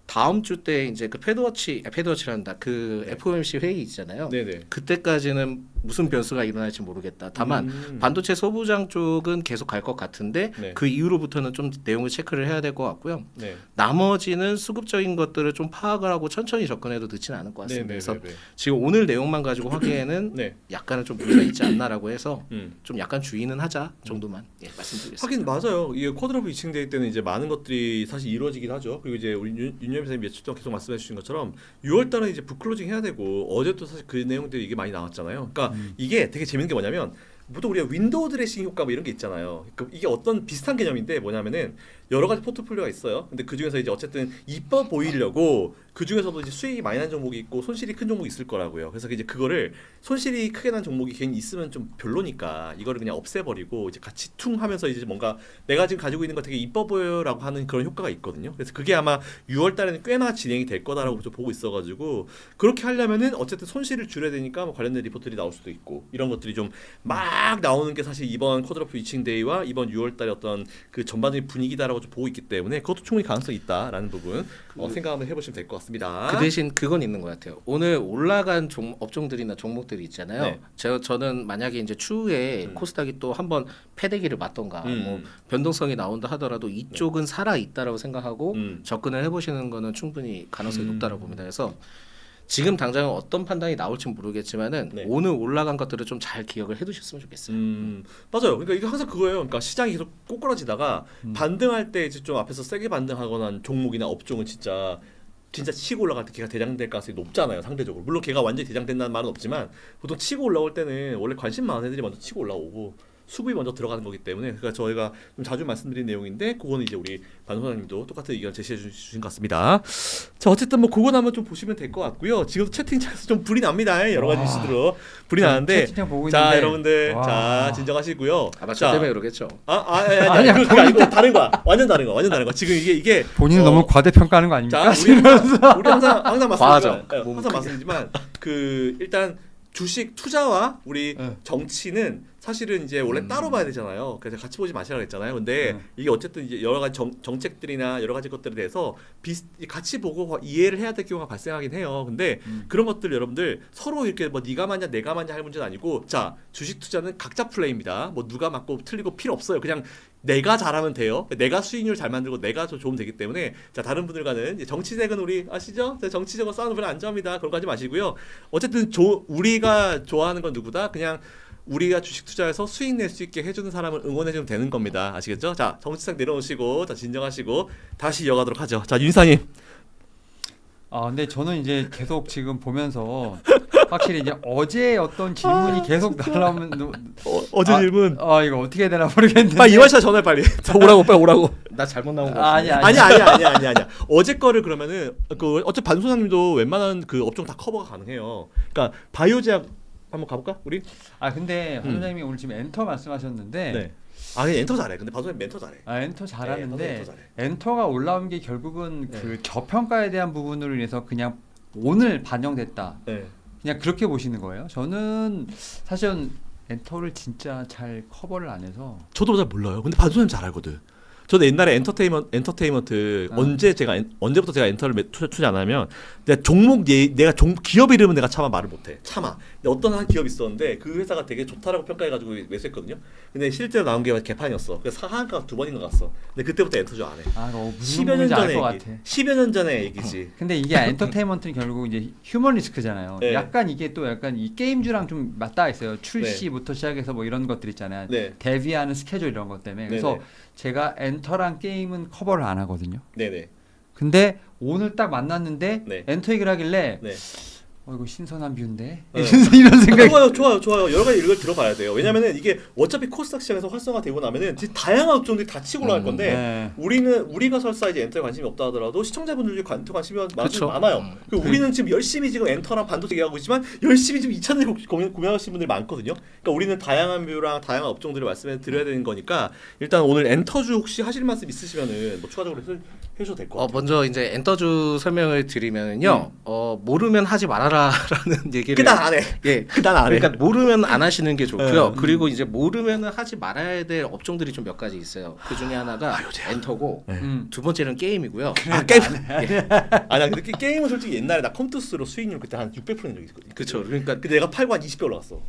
다음 주 때 이제 그 패드워치란다. 그 네. FOMC 회의 있잖아요. 네네. 그때까지는 무슨 변수가 일어날지 모르겠다. 다만 반도체 소부장 쪽은 계속 갈 것 같은데 네. 그 이후로부터는 좀 내용을 체크를 해야 될 것 같고요. 네. 나머지는 수급적인 것들을 좀 파악을 하고 천천히 접근해도 늦지는 않을 것 같습니다. 그래서 네네네네. 지금 오늘 내용만 가지고 하기에는 네. 약간은 좀 문제가 있지 않나라고 해서 음. 좀 약간 주의는 하자 정도만 말씀드리겠습니다. 하긴 맞아요. 이게 쿼드러플 2층 데이 때는 이제 많은 것들이 사실 이루어지긴 하죠. 그리고 이제 우리 윤여임 선생님 며칠 동안 계속 말씀해 주신 것처럼 6월 달에 이제 북클로징 해야 되고 어제 또 사실 그 내용들이 이게 많이 나왔잖아요. 그러니까 이게 되게 재밌는 게 뭐냐면 보통 우리가 윈도우 드레싱 효과 뭐 이런 게 있잖아요. 그러니까 이게 어떤 비슷한 개념인데 뭐냐면은 여러 가지 포트폴리오가 있어요. 근데 그 중에서 이제 어쨌든 이뻐 보이려고 그 중에서도 이제 수익이 많이 난 종목이 있고 손실이 큰 종목이 있을 거라고요. 그래서 이제 그거를 손실이 크게 난 종목이 괜히 있으면 좀 별로니까 이거를 그냥 없애버리고 이제 같이 퉁 하면서 이제 뭔가 내가 지금 가지고 있는 거 되게 이뻐 보여라고 하는 그런 효과가 있거든요. 그래서 그게 아마 6월 달에는 꽤나 진행이 될 거다라고 좀 보고 있어가지고 그렇게 하려면은 어쨌든 손실을 줄여야 되니까 뭐 관련된 리포트들이 나올 수도 있고 이런 것들이 좀 막 나오는 게 사실 이번 쿼드러플 2층 데이와 이번 6월 달의 어떤 그 전반적인 분위기다라고 좀 보고 있기 때문에 그것도 충분히 가능성이 있다라는 부분 생각 한번 해보시면 될 것 같습니다. 그 대신 그건 있는 것 같아요. 오늘 올라간 업종들이나 종목들이 있잖아요. 네. 저는 만약에 이제 추후에 코스닥이 또 한번 패대기를 맞던가 뭐 변동성이 나온다 하더라도 이쪽은 살아 있다라고 생각하고 접근을 해보시는 거는 충분히 가능성이 높다라고 봅니다. 그래서 지금 당장은 어떤 판단이 나올지 모르겠지만은 네. 오늘 올라간 것들을 좀 잘 기억을 해두셨으면 좋겠어요. 맞아요. 그러니까 이게 항상 그거예요. 그러니까 시장이 계속 꼬꾸라지다가 반등할 때 이제 좀 앞에서 세게 반등하거나 종목이나 업종은 진짜 치고 올라갈 때 걔가 대장될 가능성이 높잖아요. 상대적으로. 물론 걔가 완전히 대장된다는 말은 없지만 보통 치고 올라올 때는 원래 관심 많은 애들이 먼저 치고 올라오고 수급이 먼저 들어가는 거기 때문에 그러니까 저희가 좀 자주 말씀드린 내용인데 그거는 이제 우리 반 소장님도 똑같은 의견 제시해 주신 것 같습니다. 자 어쨌든 뭐 그건 한번 좀 보시면 될 것 같고요. 지금 채팅창에서 좀 불이 납니다. 여러 가지 이슈들로 불이 나는데 채팅창 보고 자 있는데 여러분들 와. 자 진정하시고요. 아마 자, 저 때문에 그러겠죠. 아니 그거 아니고 다른 거야. 완전 다른 거. 지금 이게 본인은 너무 과대평가하는 거 아닙니까? 자 우리 항상 과하죠. 항상 말씀드리지만 그 일단 주식 투자와 우리 정치는 사실은 이제 원래 따로 봐야 되잖아요. 그래서 같이 보지 마시라고 했잖아요. 근데 이게 어쨌든 이제 여러 가지 정책들이나 여러 가지 것들에 대해서 같이 보고 이해를 해야 될 경우가 발생하긴 해요. 근데 그런 것들 여러분들 서로 이렇게 뭐 네가 맞냐 내가 맞냐 할 문제는 아니고 자 주식 투자는 각자 플레이입니다. 뭐 누가 맞고 틀리고 필요 없어요. 그냥 내가 잘하면 돼요. 내가 수익률 잘 만들고 내가 더 좋으면 되기 때문에 자 다른 분들과는 이제 정치색은 우리 아시죠? 정치적으로 싸우는 분은 안 좋아합니다. 그런 거 하지 마시고요. 어쨌든 우리가 좋아하는 건 누구다? 그냥 우리가 주식 투자해서 수익 낼 수 있게 해주는 사람을 응원해주면 되는 겁니다. 아시겠죠? 자 정치색 내려놓으시고 자 진정하시고 다시 이어가도록 하죠. 자 윤사님. 근데 저는 이제 계속 지금 보면서 확실히 이제 어제 어떤 질문이 계속 날라오면 어제 질문. 이거 어떻게 해야 되나 모르겠는데. 빨리 이완 씨가 전화해 빨리. 빨리 오라고. 나 잘못 나온 거 아니야. 아니야. 어제 거를 그러면은 그 어차피 반 소장님도 웬만한 그 업종 다 커버가 가능해요. 그러니까 바이오제약 한번 가볼까 우리? 근데 반 소장님이 오늘 지금 엔터 말씀하셨는데. 네. 그냥 엔터 잘해. 근데 반 소장님 멘터 잘해. 엔터 잘하는데 네, 엔터 잘해. 엔터가 올라온 게 결국은 네. 그 저평가에 대한 부분으로 인해서 그냥 오늘 반영됐다. 네. 그냥 그렇게 보시는 거예요? 저는 사실은 엔터를 진짜 잘 커버를 안 해서. 저도 잘 몰라요. 근데 반 소장님 잘 알거든. 저도 옛날에 엔터테인먼트 언제부터 제가 엔터를 투자 안 하면 내가 기업 이름은 내가 차마 말을 못해. 차마. 근데 어떤 한 기업이 있었는데 그 회사가 되게 좋다라고 평가해가지고 매수했거든요. 근데 실제로 나온 게 개판이었어. 그래서 상한가 2번인가 갔어. 근데 그때부터 엔터 좀 안 해. 무슨 10여 년 전에 알것 얘기. 같아. 10여 년 전에 얘기지. 근데 이게 엔터테인먼트는 결국 이제 휴먼 리스크잖아요. 네. 약간 이게 또 약간 이 게임주랑 좀 맞닿아 있어요. 출시부터 시작해서 뭐 이런 것들 있잖아요. 네. 데뷔하는 스케줄 이런 것 때문에. 그래서 네네. 제가 엔터랑 게임은 커버를 안 하거든요. 네네. 근데 오늘 딱 만났는데 네. 엔터 얘기를 하길래 네. 이거 신선한 뷰인데 네. 이런 생각이. 좋아요. 여러 가지 이걸 들어봐야 돼요. 왜냐면은 이게 어차피 코스닥 시장에서 활성화되고 나면은 다양한 업종들이 다 치고 올라갈 건데 네. 우리가 설사 이제 엔터에 관심이 없다 하더라도 시청자분들이 엔터 관심이 그쵸. 많아요. 그리고 우리는 지금 열심히 지금 엔터랑 반도체 얘기하고 있지만 열심히 지금 2차전지 구매하시는 분들이 많거든요. 그러니까 우리는 다양한 뷰랑 다양한 업종들을 말씀해 드려야 되는 거니까 일단 오늘 엔터주 혹시 하실 말씀 있으시면은 뭐 추가적으로 해주셔도 될 것 같아요. 먼저 이제 엔터주 설명을 드리면요. 모르면 하지 말아라. 알아라는 얘기를 그난 안 해. 예, 그난 안 해. 그러니까 모르면 안 하시는 게 좋고요. 네. 그리고 이제 모르면은 하지 말아야 될 업종들이 좀 몇 가지 있어요. 그 중에 하나가 엔터고 두 번째는 게임이고요. 게임. 아나 근데 게임은 솔직히 옛날에 나 컴투스로 수익률 그때 한 600%인 적이 있거든. 그렇죠. 그러니까 근데 내가 팔고 한 20배 올라갔어.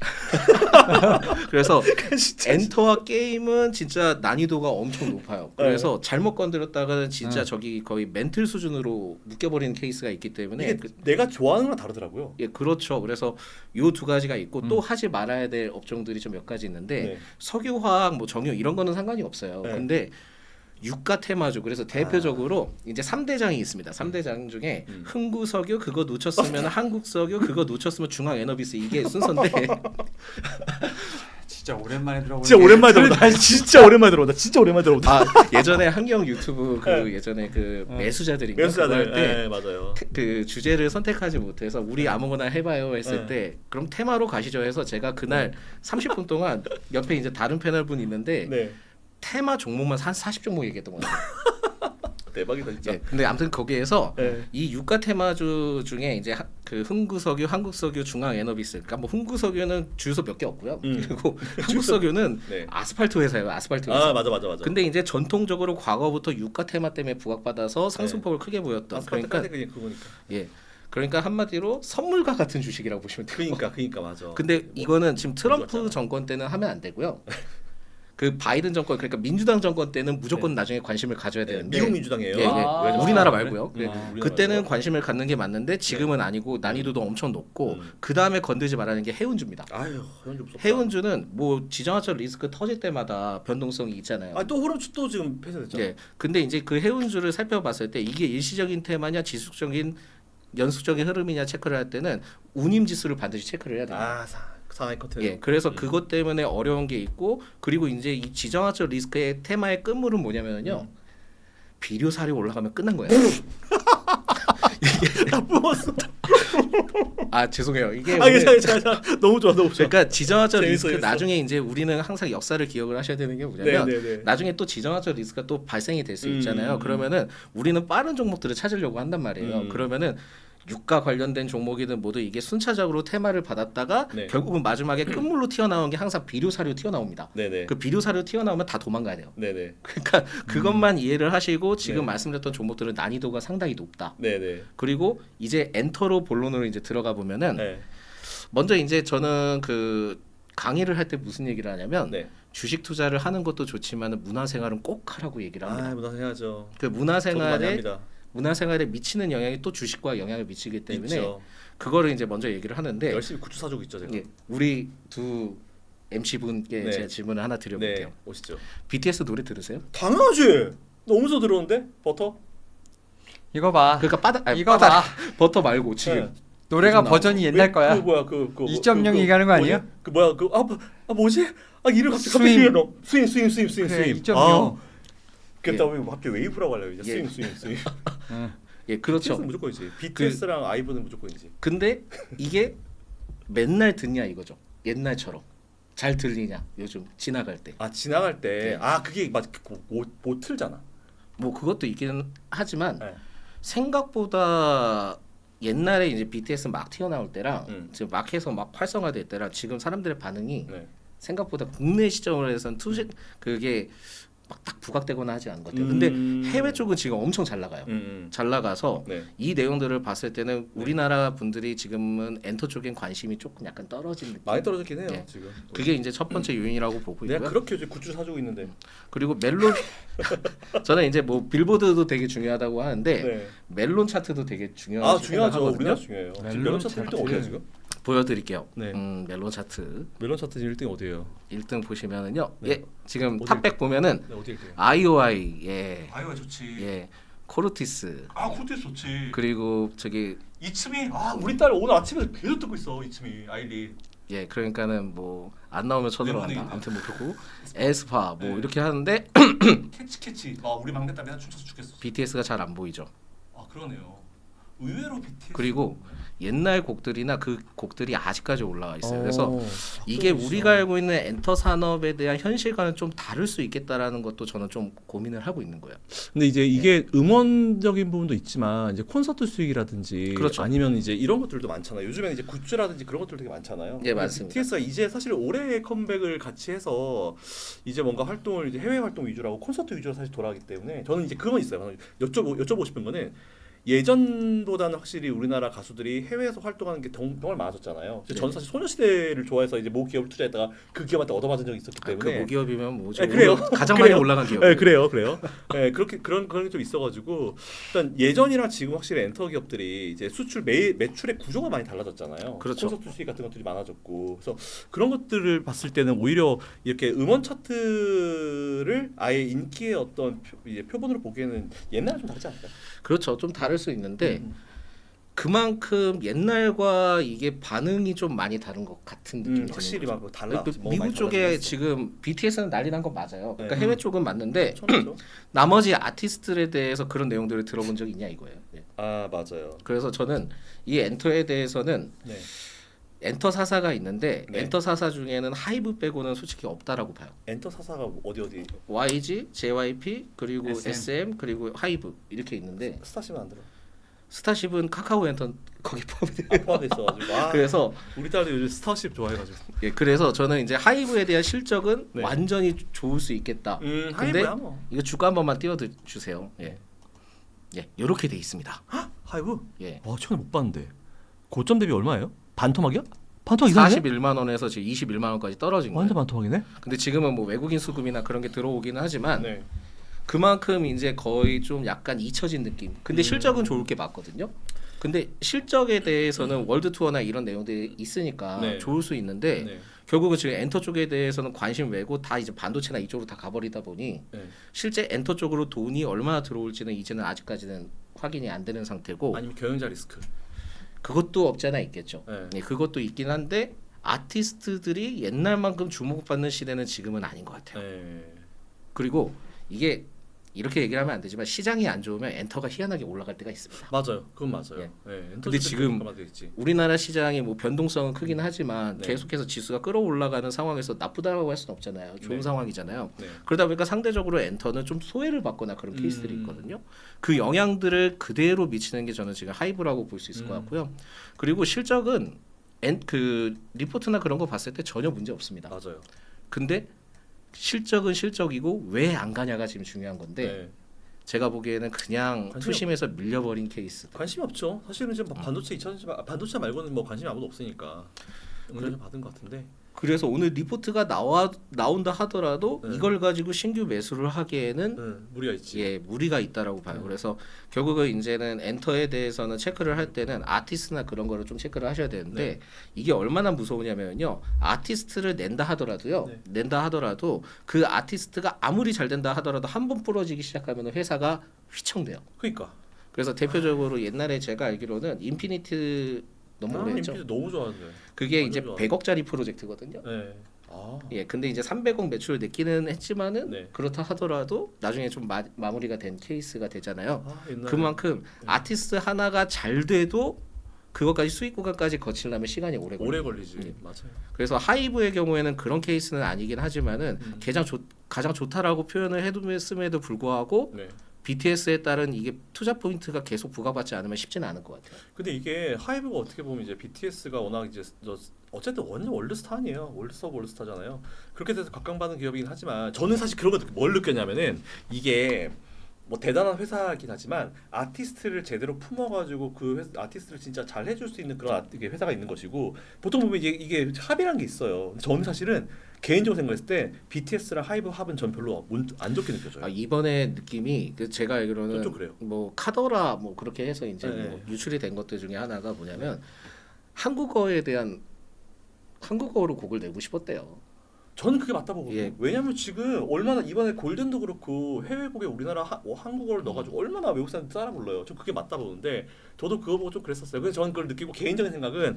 그래서 진짜. 엔터와 게임은 진짜 난이도가 엄청 높아요. 그래서 잘못 건드렸다가는 진짜 저기 거의 멘틀 수준으로 묶여버리는 케이스가 있기 때문에 이게 내가 좋아하는 거랑 다르더라고요. 예, 그렇죠. 그래서 요 두 가지가 있고 또 하지 말아야 될 업종들이 좀 몇 가지 있는데 네. 석유화학, 뭐 정유 이런 거는 상관이 없어요. 네. 근데 유가 테마주 그래서 대표적으로 이제 3대장이 있습니다. 3대장 중에 흥구석유 그거 놓쳤으면 한국석유 그거 놓쳤으면 중앙에너비스 이게 순서인데 진짜 오랜만에 들어보는 진짜 오랜만에 들어온다. 진짜 오랜만에 들어온다. 진짜 오랜만에 들어온다. 아 예전에 한경 유튜브 그 예전에 그 매수자들인가 매수자들. 때 네, 맞아요. 그 주제를 선택하지 못해서 우리 아무거나 해봐요 했을 네. 때 그럼 테마로 가시죠 해서 제가 그날 30분 동안 옆에 이제 다른 패널분 있는데 네. 테마 종목만 한 40종목 얘기했던 것 같아요. 대박이다 진짜. 예, 근데 아무튼 거기에서 네. 이 유가 테마주 중에 이제 그 흥구석유, 한국석유, 중앙에너비스 그러니까 뭐 흥구석유는 주유소 몇 개 없고요. 그리고 한국석유는 네. 아스팔트 회사예요. 아스팔트 회사. 아 맞아. 근데 이제 전통적으로 과거부터 유가 테마 때문에 부각받아서 상승폭을 크게 보였던 그러니까 그냥 그거니까. 예. 그러니까 한마디로 선물과 같은 주식이라고 보시면 돼요. 그러니까 맞아. 근데 이거는 지금 트럼프 좋았잖아. 정권 때는 하면 안 되고요. 그 바이든 정권 그러니까 민주당 정권 때는 무조건 나중에 관심을 가져야 네, 되는데 미국 민주당이에요. 예, 예. 아, 우리나라 그래? 말고요. 네, 예. 우리나라 그때는 말고. 관심을 갖는 게 맞는데 지금은 아니고 난이도도 엄청 높고 그 다음에 건들지 말라는 게 해운주입니다. 아유, 해운주 무섭다. 해운주는 뭐 지정학적 리스크 터질 때마다 변동성이 있잖아요. 또 호름주 또 지금 폐쇄됐죠. 예. 근데 이제 그 해운주를 살펴봤을 때 이게 일시적인 테마냐 지속적인 연속적인 흐름이냐 체크를 할 때는 운임 지수를 반드시 체크를 해야 됩니다. 상하이 커튼. 예, 그래서 그것 때문에 어려운 게 있고 그리고 이제 이 지정학적 리스크의 테마의 끝물은 뭐냐면요 비료 사료 올라가면 끝난 거예요. 다 부었어. 아 죄송해요. 이게 괜찮아. 너무 좋아. 그러니까 지정학적 재밌어, 리스크 재밌어. 나중에 이제 우리는 항상 역사를 기억을 하셔야 되는 게 뭐냐면 네. 나중에 또 지정학적 리스크가 또 발생이 될 수 있잖아요. 그러면은 우리는 빠른 종목들을 찾으려고 한단 말이에요. 그러면은 유가 관련된 종목이든 모두 이게 순차적으로 테마를 받았다가 네. 결국은 마지막에 끝물로 튀어나온 게 항상 비료 사료 튀어나옵니다. 네네. 그 비료 사료 튀어나오면 다 도망가야 돼요. 네네. 그러니까 그것만 이해를 하시고 지금 네. 말씀드렸던 종목들은 난이도가 상당히 높다. 네네. 그리고 이제 엔터로 본론으로 이제 들어가 보면은 네. 먼저 이제 저는 그 강의를 할 때 무슨 얘기를 하냐면 네. 주식 투자를 하는 것도 좋지만 문화생활은 꼭 하라고 얘기를 합니다. 문화 해야죠. 그 저도 많이 문화생활에 합니다. 문화생활에 미치는 영향이 또 주식과 영향을 미치기 때문에 있죠. 그거를 이제 먼저 얘기를 하는데 열심히 굿즈 사주고 있죠 제가. 예, 우리 두 MC 분께 네. 제가 질문을 하나 드려볼게요. 네. 오시죠. BTS 노래 들으세요? 당연하지. 너무 저 들었는데 버터. 이거 봐. 그러니까 이거 봐. 버터 말고 지금 네. 노래가 요즘 버전이 옛날 거야. 그 뭐야 그 2.0 얘기하는 거 아니에요? 그 뭐야 뭐지? 이름 갑자기 스윙. 기억이 안 나. 스윙. 그래, 2.0. 그랬다 왜 갑자기 웨이브라고 하려고 이제 예. 스윙. 예 그렇죠. BTS는 무조건이지. BTS랑 아이브는 무조건이지. 근데 이게 맨날 듣냐 이거죠. 옛날처럼 잘 들리냐 요즘 지나갈 때. 지나갈 때 네. 그게 못 틀잖아. 뭐 그것도 있기는 하지만 네. 생각보다 옛날에 이제 BTS 막 튀어나올 때랑 지금 막 해서 막 활성화될 때랑 지금 사람들의 반응이 네. 생각보다 국내 시점으로 해서는 그게 막 딱 부각되거나 하지 않은 것 같아요. 근데 해외 쪽은 지금 엄청 잘 나가요. 잘 나가서 네. 이 내용들을 봤을 때는 우리나라 분들이 지금은 엔터 쪽엔 관심이 조금 약간 떨어진 느낌. 많이 떨어졌긴 해요 네. 지금. 그게 이제 첫 번째 요인이라고 보고 있고요. 내가 그렇게 요즘 굿즈 사주고 있는데. 그리고 멜론 저는 이제 뭐 빌보드도 되게 중요하다고 하는데 네. 멜론 차트도 되게 중요하다고 중요하죠. 생각하거든요. 우리나라 중요해요. 멜론 멜론 차트 1등 차트. 어디야 지금? 보여드릴게요. 네. 멜론 차트 멜론 차트 1등 어디예요? 1등 보시면은요. 네. 예, 지금 어디? 탑백 보면은 네, 어디 1등이에요? IOI 예, 아이가 좋지. 예, 코르티스 코르티스 좋지. 그리고 저기 이츠미 우리 딸 오늘 아침에 계속 듣고 있어 이츠미 아이리. 예, 그러니까는 뭐 안 나오면 쳐들어간다. 레몬에이드. 아무튼 뭐 그렇고 에스파 뭐 네. 이렇게 하는데 캐치. 우리 막내딸 맨날 춤춰서 죽겠어. BTS가 잘 안 보이죠. 그러네요. 의외로 BTS. 그리고 옛날 곡들이나 그 곡들이 아직까지 올라와 있어요. 그래서 이게 우리가 알고 있는 엔터 산업에 대한 현실과는 좀 다를 수 있겠다라는 것도 저는 좀 고민을 하고 있는 거예요. 근데 이제 이게 음원적인 부분도 있지만 이제 콘서트 수익이라든지 그렇죠. 아니면 이제 이런 것들도 많잖아요. 요즘에는 이제 굿즈라든지 그런 것들 되게 많잖아요. 예, 맞습니다. BTS가 이제 사실 올해 컴백을 같이 해서 이제 뭔가 활동을 이제 해외 활동 위주로 콘서트 위주로 사실 돌아가기 때문에 저는 이제 그건 있어요. 여쭤보고 싶은 거는 예전보다는 확실히 우리나라 가수들이 해외에서 활동하는 게 정말 많아졌잖아요. 저는 사실 소녀시대를 좋아해서 이제 모 기업을 투자했다가 그 기업한테 얻어맞은 적이 있었기 그 때문에 모기업이면 뭐죠? 네, 그래요. 가장 그래요. 많이 올라간 기업. 네, 그래요. 네, 그렇게 그런 게 좀 있어가지고 일단 예전이랑 지금 확실히 엔터 기업들이 이제 수출 매출의 구조가 많이 달라졌잖아요. 그렇죠. 콘서트 수익 같은 것들이 많아졌고, 그래서 그런 것들을 봤을 때는 오히려 이렇게 음원 차트를 아예 인기의 어떤 표본으로 보기에는 옛날랑 좀 다르지 않을까요? 그렇죠. 좀 다를 수 있는데 그만큼 옛날과 이게 반응이 좀 많이 다른 것 같은 느낌이 드는 확실히 거죠. 막 달라. 미국 쪽에 지금 BTS는 난리 난 건 맞아요. 그러니까 네. 해외 쪽은 맞는데 나머지 아티스트들에 대해서 그런 내용들을 들어본 적 있냐 이거예요. 예. 아 맞아요. 그래서 저는 이 엔터에 대해서는 네. 엔터 사사가 있는데 네. 엔터 사사 중에는 하이브 빼고는 솔직히 없다라고 봐요. 엔터 사사가 어디 YG, JYP 그리고 SM. SM 그리고 하이브 이렇게 있는데 스타쉽은 안 들어. 스타쉽은 카카오 엔터 거기 포함돼요. 포함돼 있어가지고. 아, 그래서 우리 딸도 요즘 스타쉽 좋아해가지고. 예, 그래서 저는 이제 하이브에 대한 실적은 네. 완전히 좋을 수 있겠다. 근데 하이브야 뭐. 이거 주가 한 번만 띄워 주세요. 예, 예, 이렇게 돼 있습니다. 하이브? 예, 최근에 못 봤는데. 고점 대비 얼마예요? 반토막이야? 반토막 이상해? 41만 원에서 지금 21만 원까지 떨어진 거예요. 완전 반토막이네. 근데 지금은 뭐 외국인 수급이나 그런 게 들어오기는 하지만 네. 그만큼 이제 거의 좀 약간 잊혀진 느낌. 근데 실적은 좋을 게 맞거든요. 근데 실적에 대해서는 월드 투어나 이런 내용들이 있으니까 네. 좋을 수 있는데 네. 결국은 지금 엔터 쪽에 대해서는 관심 외고 다 이제 반도체나 이쪽으로 다 가버리다 보니 네. 실제 엔터 쪽으로 돈이 얼마나 들어올지는 이제는 아직까지는 확인이 안 되는 상태고 아니면 경영자 리스크. 그것도 없지 않아 있겠죠. 네. 네, 그것도 있긴 한데 아티스트들이 옛날만큼 주목받는 시대는 지금은 아닌 것 같아요. 네. 그리고 이게 이렇게 얘기를 하면 안 되지만 시장이 안 좋으면 엔터가 희한하게 올라갈 때가 있습니다. 맞아요. 그건 맞아요. 예. 네. 근데 지금 되겠지. 우리나라 시장이 뭐 변동성은 크긴 하지만 네. 계속해서 지수가 끌어올라가는 상황에서 나쁘다고 할 수는 없잖아요. 좋은 네. 상황이잖아요. 네. 그러다 보니까 상대적으로 엔터는 좀 소외를 받거나 그런 케이스들이 있거든요. 그 영향들을 그대로 미치는 게 저는 지금 하이브라고 볼 수 있을 것 같고요. 그리고 실적은 그 리포트나 그런 거 봤을 때 전혀 문제 없습니다. 맞아요. 근데 실적은 실적이고 왜 안 가냐가 지금 중요한 건데 네. 제가 보기에는 그냥 관심이 투심에서 밀려버린 케이스. 관심이 없죠. 사실은 지금 반도체 2010 반도체 말고는 뭐 관심이 아무도 없으니까 응답을 받은 것 같은데. 그래서 오늘 리포트가 나온다 하더라도 네. 이걸 가지고 신규 매수를 하기에는 무리가 있지. 예 무리가 있다라고 봐요. 그래서 결국은 이제는 엔터에 대해서는 체크를 할 때는 아티스트나 그런 거를 좀 체크를 하셔야 되는데 네. 이게 얼마나 무서우냐면요. 아티스트를 낸다 하더라도요. 네. 낸다 하더라도 그 아티스트가 아무리 잘 된다 하더라도 한 번 부러지기 시작하면 회사가 휘청돼요. 그러니까. 그래서 대표적으로 옛날에 제가 알기로는 인피니트 너무 오래 했죠. 인피니트 너무 좋아하는데. 그게 완전 이제 좋아. 100억짜리 프로젝트거든요. 네. 아. 예, 근데 이제 300억 매출을 냈기는 했지만은 네. 그렇다 하더라도 나중에 좀 마무리가 된 케이스가 되잖아요. 옛날에. 그만큼 아티스트 하나가 잘 돼도 그것까지 수익 구간까지 거치려면 시간이 오래 걸려요. 오래 걸리지. 예. 맞아요. 그래서 하이브의 경우에는 그런 케이스는 아니긴 하지만은 가장 좋다라고 표현을 했음에도 불구하고 네. BTS에 따른 이게 투자 포인트가 계속 부과받지 않으면 쉽지는 않을 것 같아요. 근데 이게 하이브가 어떻게 보면 이제 BTS가 워낙 이제 어쨌든 완전 월드스타 아니에요. 월드스타 월드스타잖아요. 그렇게 돼서 각광받는 기업이긴 하지만 저는 사실 그런 거 뭘 느꼈냐면은 이게 뭐 대단한 회사긴 하지만 아티스트를 제대로 품어가지고 그 아티스트를 진짜 잘 해줄 수 있는 그런 이게 회사가 있는 것이고 보통 보면 이게 합이란 게 있어요. 저는 사실은 개인적으로 생각했을 때 BTS랑 하이브 합은 전 별로 안 좋게 느껴져요. 아, 이번에 느낌이 제가 알기로는 좀 그래요. 뭐 카더라 뭐 그렇게 해서 이제 네. 뭐 유출이 된 것들 중에 하나가 뭐냐면 한국어에 대한 한국어로 곡을 내고 싶었대요. 저는 그게 맞다 보거든요. 예. 왜냐면 지금 얼마나 이번에 골든도 그렇고 해외곡에 우리나라 한국어를 넣어가지고 얼마나 외국 사람들 따라 불러요. 저 그게 맞다 보는데 저도 그거 보고 좀 그랬었어요. 그래서 저는 그걸 느끼고 개인적인 생각은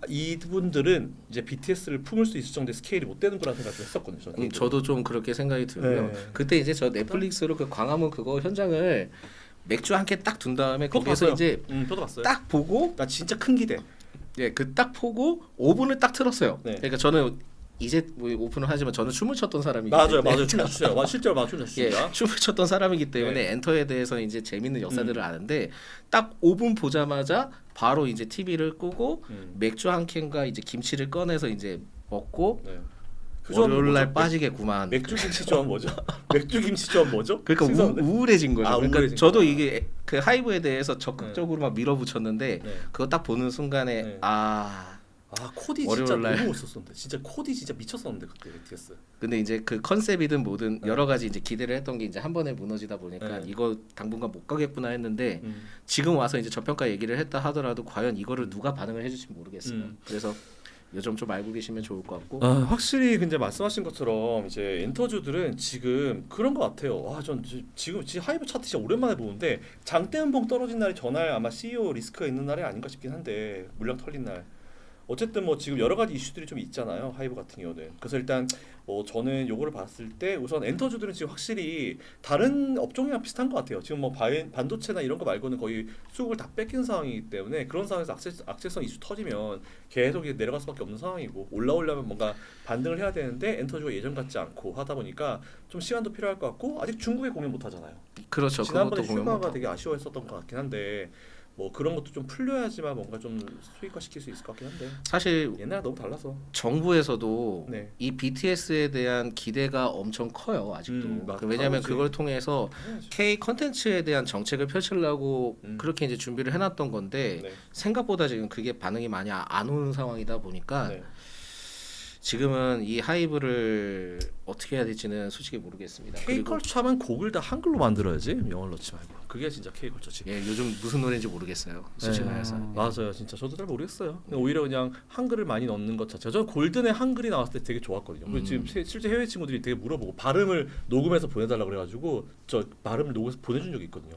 이분들은 이제 BTS를 품을 수 있을 정도의 스케일이 못 되는 거라는 생각을 했었거든요. 저는. 저도 좀 그렇게 생각이 들고요. 네. 그때 이제 저 넷플릭스로 그 광화문 그거 현장을 맥주 한 캔 딱 둔 다음에 그것도 거기서 봤어요. 이제 저도 봤어요. 딱 보고 나 진짜 큰 기대. 그 딱 보고 5분을 딱 틀었어요. 네. 그러니까 저는 이제 뭐 오픈을 하지만 저는 춤을 췄던 사람이기 맞아요, 때문에 맞아요. 춤 추세요. 실제로 춤 예, 췄습니다. 춤을 췄던 사람이기 때문에 엔터에 대해서 이제 재밌는 역사들을 아는데 딱 5분 보자마자 바로 이제 TV를 끄고 맥주 한 캔과 이제 김치를 꺼내서 이제 먹고 네. 월요일 날 뭐죠? 빠지겠구만. 맥주 김치 조합 뭐죠? 맥주 김치 조합 뭐죠? 그러니까 신선한데? 우울해진 거죠. 아, 그러니까 우울해진 저도 거구나. 이게 그 하이브에 대해서 적극적으로 막 밀어붙였는데 네. 그거 딱 보는 순간에 네. 아 코디 진짜 월요일 날. 너무 멋있었는데 진짜 코디 진짜 미쳤었는데 그때 BTS. 근데 이제 그 컨셉이든 뭐든 여러 가지 이제 기대를 했던 게 이제 한 번에 무너지다 보니까 네. 이거 당분간 못 가겠구나 했는데 지금 와서 이제 저평가 얘기를 했다 하더라도 과연 이거를 누가 반응을 해줄지 모르겠어요. 그래서 요즘 좀 알고 계시면 좋을 것 같고. 확실히 근데 말씀하신 것처럼 이제 엔터주들은 지금 그런 것 같아요. 전 지금 하이브 차트 진짜 오랜만에 보는데 장대음봉 떨어진 날이 전날 아마 CEO 리스크가 있는 날이 아닌가 싶긴 한데 물량 털린 날. 어쨌든 뭐 지금 여러 가지 이슈들이 좀 있잖아요. 하이브 같은 경우는. 그래서 일단 뭐 저는 요거를 봤을 때 우선 엔터주들은 지금 확실히 다른 업종이랑 비슷한 것 같아요. 지금 뭐 반도체나 이런 거 말고는 거의 수급을 다 뺏긴 상황이기 때문에 그런 상황에서 악재성 이슈 터지면 계속 이제 내려갈 수밖에 없는 상황이고 올라오려면 뭔가 반등을 해야 되는데 엔터주가 예전 같지 않고 하다 보니까 좀 시간도 필요할 것 같고 아직 중국에 공연 못 하잖아요. 그렇죠. 지난번에 그것도 공연 휴가가 못 되게 아쉬워했었던 것 같긴 한데 뭐 그런 것도 좀 풀려야지만 뭔가 좀 수익화 시킬 수 있을 것 같긴 한데 사실 옛날 너무 달라서. 정부에서도 네. 이 BTS에 대한 기대가 엄청 커요 아직도. 왜냐하면 그렇지. 그걸 통해서 K 컨텐츠에 대한 정책을 펼치려고 그렇게 이제 준비를 해놨던 건데 네. 생각보다 지금 그게 반응이 많이 안 오는 상황이다 보니까 네. 지금은 이 하이브를 어떻게 해야 될지는 솔직히 모르겠습니다. K컬처 하면 곡을 다 한글로 만들어야지 영어를 넣지 말고 그게 진짜 K컬처지. 예, 요즘 무슨 노래인지 모르겠어요. 솔직히 말해서. 맞아요, 진짜 저도 잘 모르겠어요. 오히려 그냥 한글을 많이 넣는 것 자체가 저는 골든의 한글이 나왔을 때 되게 좋았거든요. 그리고 지금 실제 해외 친구들이 되게 물어보고 발음을 녹음해서 보내달라 그래가지고 저 발음을 녹음해서 보내준 적이 있거든요.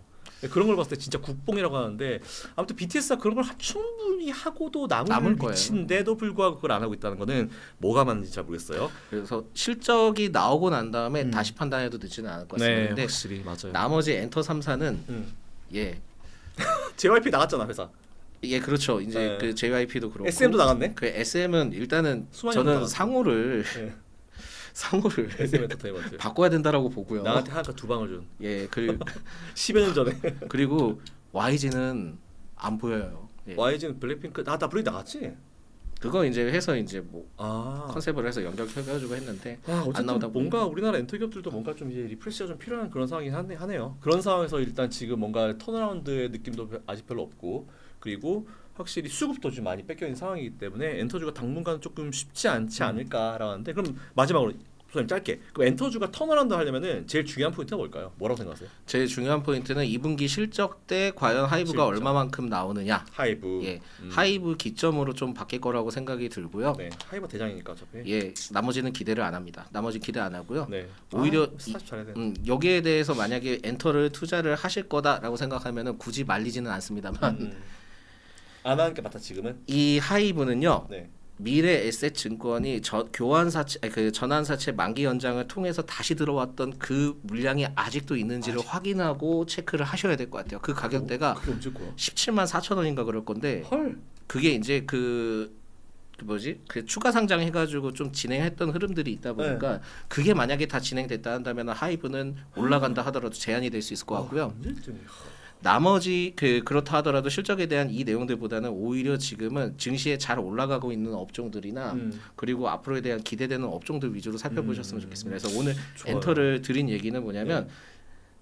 그런 걸 봤을 때 진짜 국뽕이라고 하는데 아무튼 BTS가 그런 걸 충분히 하고도 남을 거예요. 미친데도 불구하고 그걸 안 하고 있다는 거는 뭐가 맞는지 잘 모르겠어요. 그래서 실적이 나오고 난 다음에 다시 판단해도 늦지는 않을 것 같습니다. 근데 확실히 맞아요. 나머지 엔터 3사는 예, JYP 나갔잖아 회사. 예 그렇죠. 이제 네. 그 JYP도 그렇고 SM도 나갔네. 그 SM은 일단은 수만이 저는 나갔어. 상호를 네. 상호를 SM 엔터테인먼트. 바꿔야 된다라고 보고요. 나한테 하니까 2방을 준. 예, 그 10여 년 전에. 그리고 YG는 안 보여요. 예. YG는 블랙핑크 나 블랙 나갔지. 그거 이제 해서 이제 뭐 아. 컨셉을 해서 연결해가지고 했는데 어쨌든 안 나오다 뭔가 보니까. 우리나라 엔터 기업들도 뭔가 좀 이제 리프레시가 좀 필요한 그런 상황이긴 하네요. 그런 상황에서 일단 지금 뭔가 턴어라운드의 느낌도 아직 별로 없고 그리고 확실히 수급도 좀 많이 뺏겨 있는 상황이기 때문에 엔터주가 당분간 조금 쉽지 않지 않을까라고 하는데 그럼 마지막으로 소장님 짧게 그럼 엔터주가 턴어라운드 하려면은 제일 중요한 포인트가 뭘까요? 뭐라고 생각하세요? 제일 중요한 포인트는 2분기 실적 때 과연 하이브가 실적. 얼마만큼 나오느냐. 하이브. 예, 하이브 기점으로 좀 바뀔 거라고 생각이 들고요. 네, 하이브 대장이니까 어차피. 예, 나머지는 기대를 안 합니다. 나머지 기대 안 하고요. 네. 오히려 사실 잘해야 돼. 여기에 대해서 만약에 엔터를 투자를 하실 거다라고 생각하면은 굳이 말리지는 않습니다만 안 하는 게 맞다 지금은. 이 하이브는요. 네. 미래 에셋 증권이 그 전환사채 만기 연장을 통해서 다시 들어왔던 그 물량이 아직도 있는지를 확인하고 체크를 하셔야 될 것 같아요. 그 가격대가 그게 언제 거야? 17만 4천 원인가 그럴 건데 헐. 그게 이제 그 추가 상장해가지고 좀 진행했던 흐름들이 있다 보니까 그게 만약에 다 진행됐다 한다면 하이브는 올라간다 하더라도 제한이 될 수 있을 것 같고요. 언제쯤이야? 나머지 그렇다 하더라도 실적에 대한 이 내용들보다는 오히려 지금은 증시에 잘 올라가고 있는 업종들이나 그리고 앞으로에 대한 기대되는 업종들 위주로 살펴보셨으면 좋겠습니다. 그래서 오늘 좋아요. 엔터를 드린 얘기는 뭐냐면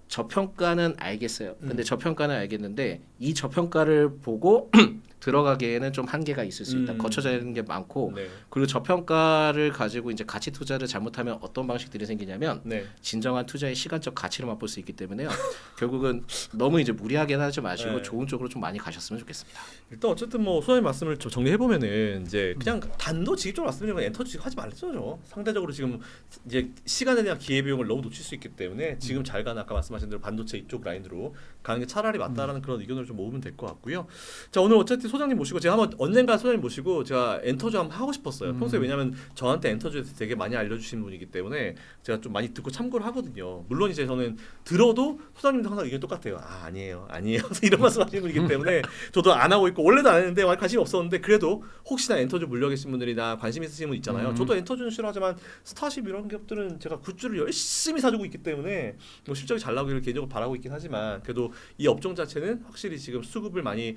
저평가는 알겠어요. 근데 저평가는 알겠는데 이 저평가를 보고 들어가기에는 좀 한계가 있을 수 있다. 거쳐져야 하는 게 많고 네. 그리고 저평가를 가지고 이제 가치 투자를 잘못하면 어떤 방식들이 생기냐면 네. 진정한 투자의 시간적 가치를 맛볼 수 있기 때문에요. 결국은 너무 이제 무리하게 하지 마시고 네. 좋은 쪽으로 좀 많이 가셨으면 좋겠습니다. 일단 어쨌든 뭐 소장님 말씀을 좀 정리해 보면은 이제 그냥 단도직입적으로 말씀드리면 엔터 지금 하지 말랬죠. 상대적으로 지금 이제 시간에 대한 기회 비용을 너무 놓칠 수 있기 때문에 지금 잘 가는 아까 말씀하신 말씀하신 대로 반도체 이쪽 라인으로 가는 게 차라리 맞다라는 그런 의견을 좀 모으면 될 것 같고요. 자 오늘 어쨌든 소장님 모시고 제가 한번 언젠가 소장님 모시고 제가 엔터주 한번 하고 싶었어요. 평소에 왜냐면 저한테 엔터주에 대해서 되게 많이 알려주신 분이기 때문에 제가 좀 많이 듣고 참고를 하거든요. 물론 이제 저는 들어도 소장님도 항상 의견 똑같아요. 아니에요 이런 말씀하시는 분이기 때문에 저도 안 하고 있고 원래도 안 했는데 관심이 없었는데 그래도 혹시나 엔터주 물려 계신 분들이나 관심 있으신 분 있잖아요. 저도 엔터주는 싫어하지만 스타쉽 이런 기업들은 제가 굿즈를 열심히 사주고 있기 때문에 뭐 실적이 잘 나오기를 개인적으로 바라고 있긴 하지만 그래도 이 업종 자체는 확실히 지금 수급을 많이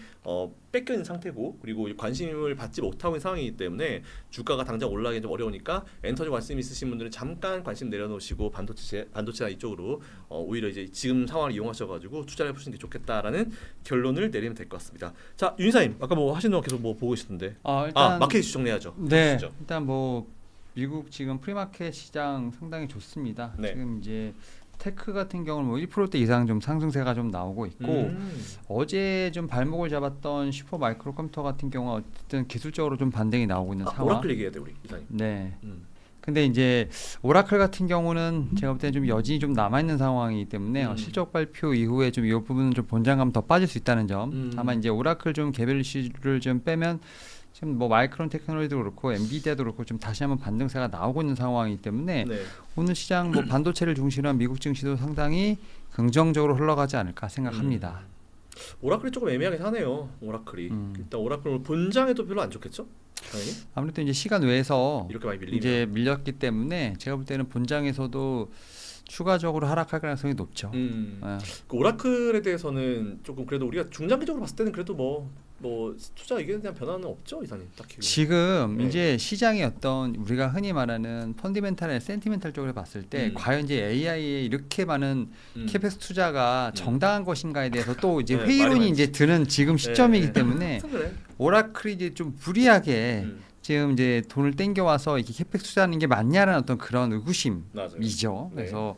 뺏겨 있는 상태고 그리고 관심을 받지 못하고 있는 상황이기 때문에 주가가 당장 올라가기 좀 어려우니까 엔터주 관심 있으신 분들은 잠깐 관심 내려놓으시고 반도체나 이쪽으로 오히려 이제 지금 상황을 이용하셔가지고 투자를 해보시는 게 좋겠다라는 결론을 내리면 될 것 같습니다. 자 윤사님 아까 뭐 하시는 거 계속 뭐 보고 계시던데 일단 마켓 이슈 정리하죠. 네, 해주시죠. 일단 뭐 미국 지금 프리마켓 시장 상당히 좋습니다. 네. 지금 이제 테크 같은 경우는 뭐 1%대 이상 좀 상승세가 좀 나오고 있고 어제 좀 발목을 잡았던 슈퍼 마이크로 컴퓨터 같은 경우 어쨌든 기술적으로 좀 반등이 나오고 있는 상황. 오라클 얘기해야 돼 우리 이사님. 네. 근데 이제 오라클 같은 경우는 제가 볼 때는 좀 여진이 좀 남아 있는 상황이기 때문에 실적 발표 이후에 좀 이 부분은 좀 본장감 더 빠질 수 있다는 점. 다만 이제 오라클 좀 개별 이슈를 좀 빼면 지금 뭐 마이크론 테크놀로지도 그렇고 엔비디아도 그렇고 좀 다시 한번 반등세가 나오고 있는 상황이기 때문에 네. 오늘 시장 뭐 반도체를 중심으로 한 미국 증시도 상당히 긍정적으로 흘러가지 않을까 생각합니다. 오라클이 조금 애매하긴 하네요. 오라클이 일단 오라클 본장에도 별로 안 좋겠죠? 당연히 아무래도 이제 시간 외에서 이렇게 많이 밀리면 이제 밀렸기 때문에 제가 볼 때는 본장에서도 추가적으로 하락할 가능성이 높죠. 그 오라클에 대해서는 조금 그래도 우리가 중장기적으로 봤을 때는 그래도 뭐 투자 의견에 대한 변화는 없죠, 이사님 딱히. 지금 네. 이제 시장의 어떤 우리가 흔히 말하는 펀디멘탈, 센티멘탈 쪽으로 봤을 때 과연 이제 AI에 이렇게 많은 캐펙스 투자가 정당한 것인가에 대해서 또 이제 네, 회의론이 말이 이제 드는 지금 시점이기 네. 때문에 그래. 오라클이 이제 좀 무리하게 지금 이제 돈을 땡겨 와서 이렇게 캐펙스 투자하는 게 맞냐라는 어떤 그런 의구심이죠. 맞아요. 그래서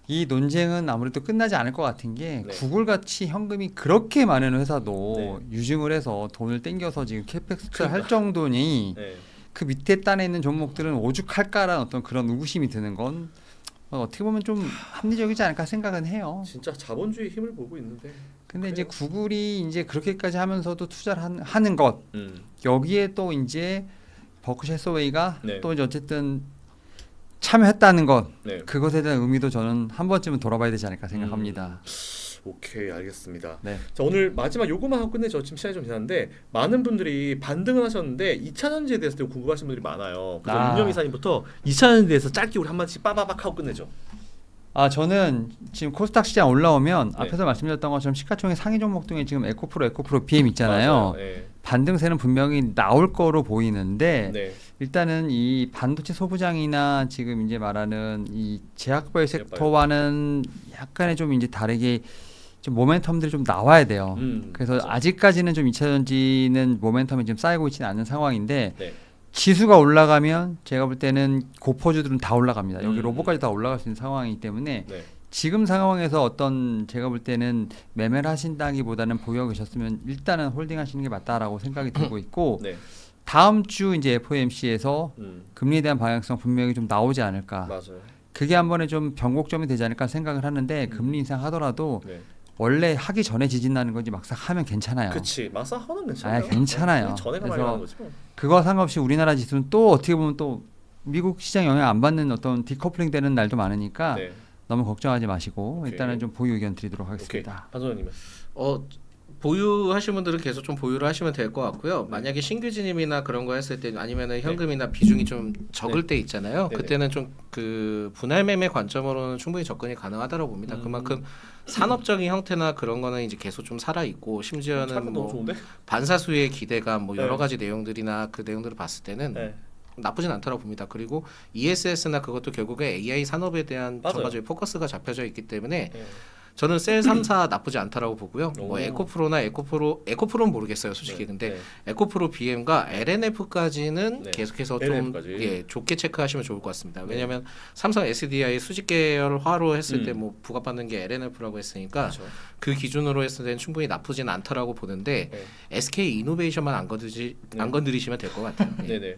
이 논쟁은 아무래도 끝나지 않을 것 같은 게 네. 구글 같이 현금이 그렇게 많은 회사도 네. 유증을 해서 돈을 땡겨서 지금 캐펙스 투자를 할 그러니까. 정도니 네. 그 밑에 단에 있는 종목들은 오죽할까라는 어떤 그런 의구심이 드는 건 어떻게 보면 좀 합리적이지 않을까 생각은 해요. 진짜 자본주의 힘을 보고 있는데. 근데 이제 그래요. 구글이 이제 그렇게까지 하면서도 투자를 하는 것 여기에 또 이제 버크셔 해서웨이가 네. 또 이제 어쨌든 참여했다는 것 네. 그것에 대한 의미도 저는 한 번쯤은 돌아봐야 되지 않을까 생각합니다. 오케이 알겠습니다. 네. 자 오늘 마지막 요거만 하고 끝내죠. 지금 시간이 좀 지났는데 많은 분들이 반등을 하셨는데 2차전지에 대해서 되게 궁금하신 분들이 많아요. 그래서 윤영 이사님부터 2차전지에 대해서 짧게 우리 한 마디씩 빠바박 하고 끝내죠. 저는 지금 코스닥 시장 올라오면 네. 앞에서 말씀드렸던 것처럼 시가총액 상위 종목 중에 지금 에코프로 BM 있잖아요. 맞아요. 네. 반등세는 분명히 나올 거로 보이는데 네. 일단은 이 반도체 소부장이나 지금 이제 말하는 이 제약바이오 섹터와는 약간의 좀 이제 다르게 좀 모멘텀들이 좀 나와야 돼요. 그래서 맞아. 아직까지는 좀 2차전지는 모멘텀이 좀 쌓이고 있지는 않은 상황인데 네. 지수가 올라가면 제가 볼 때는 고퍼주들은 다 올라갑니다. 여기 음. 로봇까지 다 올라갈 수 있는 상황이기 때문에 네. 지금 상황에서 어떤 제가 볼 때는 매매를 하신다기보다는 보유하고 계셨으면 일단은 홀딩하시는 게 맞다라고 생각이 들고 있고 네. 다음 주 이제 FOMC에서 음. 금리에 대한 방향성 분명히 좀 나오지 않을까. 맞아요. 그게 한 번에 좀 변곡점이 되지 않을까 생각을 하는데 금리 인상 하더라도 네. 원래 하기 전에 지진 나는 거지 막상 하면 괜찮아요. 그치 마사 하는 괜찮아요. 괜찮아요. 전에가 그래서 많이 나는 거지 뭐. 그거 상관없이 우리나라 지수는 또 어떻게 보면 또 미국 시장 영향 안 받는 어떤 디커플링 되는 날도 많으니까 네. 너무 걱정하지 마시고 오케이. 일단은 좀 보유 의견 드리도록 오케이. 하겠습니다. 한소연님은. 보유하신 분들은 계속 좀 보유를 하시면 될 것 같고요. 만약에 신규 진입이나 그런 거 했을 때 아니면은 현금이나 비중이 좀 적을 때 있잖아요. 네네. 그때는 좀 그 분할 매매 관점으로는 충분히 접근이 가능하다고 봅니다. 그만큼 산업적인 형태나 그런 거는 이제 계속 좀 살아 있고 심지어는 너무 뭐 좋은데? 반사수의 기대감 뭐 여러 네. 가지 내용들이나 그 내용들을 봤을 때는 네. 나쁘진 않다고 봅니다. 그리고 ESS나 그것도 결국에 AI 산업에 대한 맞아요. 전반적인 포커스가 잡혀져 있기 때문에 네. 저는 셀 3사 나쁘지 않다라고 보고요. 오. 뭐 에코프로는 모르겠어요, 솔직히. 네. 근데 네. 에코프로 BM과 LNF까지는 네. 계속해서 LNF 까지. 좋게 체크하시면 좋을 것 같습니다. 네. 왜냐하면 삼성 SDI 수직 계열화로 했을 때 음. 뭐 부과받는 게 LNF라고 했으니까 그렇죠. 그 기준으로 했을 때는 충분히 나쁘진 않다라고 보는데 네. SK 이노베이션만 안 건드리시면 될 것 같아요. 예. 네네.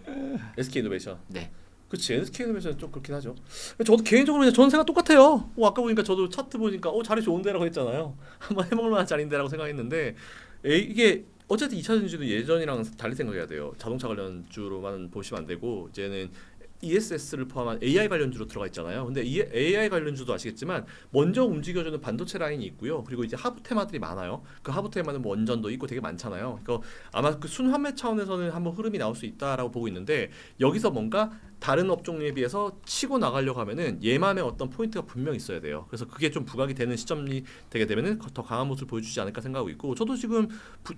SK 이노베이션. 네. 그치, SK 애니메이션 좀 그렇긴 하죠. 저도 개인적으로 그냥 저는 생각 똑같아요. 아까 보니까 저도 차트 보니까 자리 좋은데라고 했잖아요. 한번 해먹을 만한 자리인데라고 생각했는데 이게 어쨌든 2차 전지도 예전이랑 달리 생각해야 돼요. 자동차 관련주로만 보시면 안 되고 이제는 ESS를 포함한 AI 관련주로 들어가 있잖아요. 근데 이 AI 관련주도 아시겠지만 먼저 움직여주는 반도체 라인이 있고요. 그리고 이제 하부 테마들이 많아요. 그 하부 테마는 뭐 원전도 있고 되게 많잖아요. 그러니까 아마 그 순환매 차원에서는 한번 흐름이 나올 수 있다라고 보고 있는데 여기서 뭔가 다른 업종에 비해서 치고 나가려고 하면은 얘만의 어떤 포인트가 분명 있어야 돼요. 그래서 그게 좀 부각이 되는 시점이 되게 되면은 더 강한 모습을 보여주지 않을까 생각하고 있고 저도 지금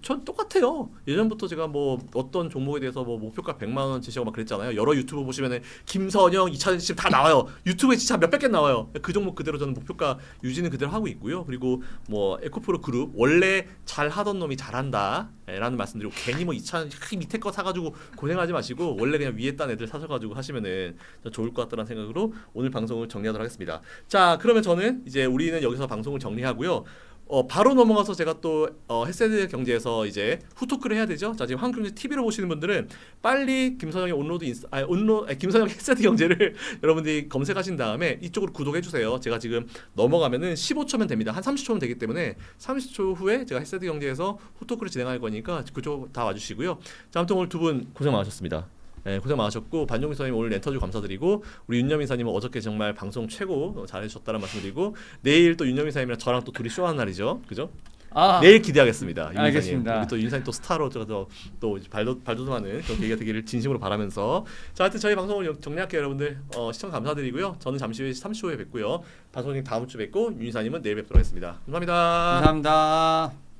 전 똑같아요. 예전부터 제가 뭐 어떤 종목에 대해서 뭐 목표가 100만 원 제시하고 막 그랬잖아요. 여러 유튜브 보시면은 김선영, 이차전지 다 나와요. 유튜브에 진짜 몇백 개 나와요. 그 종목 그대로 저는 목표가 유지는 그대로 하고 있고요. 그리고 뭐 에코프로 그룹 원래 잘 하던 놈이 잘한다. 라는 말씀드리고 괜히 뭐 2차 밑에 거 사가지고 고생하지 마시고 원래 그냥 위에 딴 애들 사셔가지고 하시면은 좋을 것 같다는 생각으로 오늘 방송을 정리하도록 하겠습니다. 자 그러면 저는 이제 우리는 여기서 방송을 정리하고요. 바로 넘어가서 제가 또 햇세드 경제에서 이제 후토크를 해야 되죠. 자 지금 한국경제 TV로 보시는 분들은 빨리 김선영의 김선영 햇세드 경제를 여러분들이 검색하신 다음에 이쪽으로 구독해 주세요. 제가 지금 넘어가면은 15초면 됩니다. 한 30초면 되기 때문에 30초 후에 제가 햇세드 경제에서 후토크를 진행할 거니까 그쪽 다 와주시고요. 자 아무튼 오늘 두 분 고생 많으셨습니다. 네, 고생 많으셨고 반종민 선생님 오늘 렌터주 감사드리고 우리 윤여민 사님은 어저께 정말 방송 최고 잘해주셨다는 말씀드리고 내일 또 윤여민 사님이랑 저랑 또 둘이 쇼하는 날이죠, 그죠? 내일 기대하겠습니다. 알겠습니다. 우리 또 윤사님 또 스타로 또 발돋움하는 그런 계기가 되기를 진심으로 바라면서 자 하여튼 저희 방송을 정리할게요. 여러분들 시청 감사드리고요. 저는 잠시 후에 30초 후에 뵙고요. 방송님 다음 주 뵙고 윤사님은 내일 뵙도록 하겠습니다. 감사합니다. 감사합니다.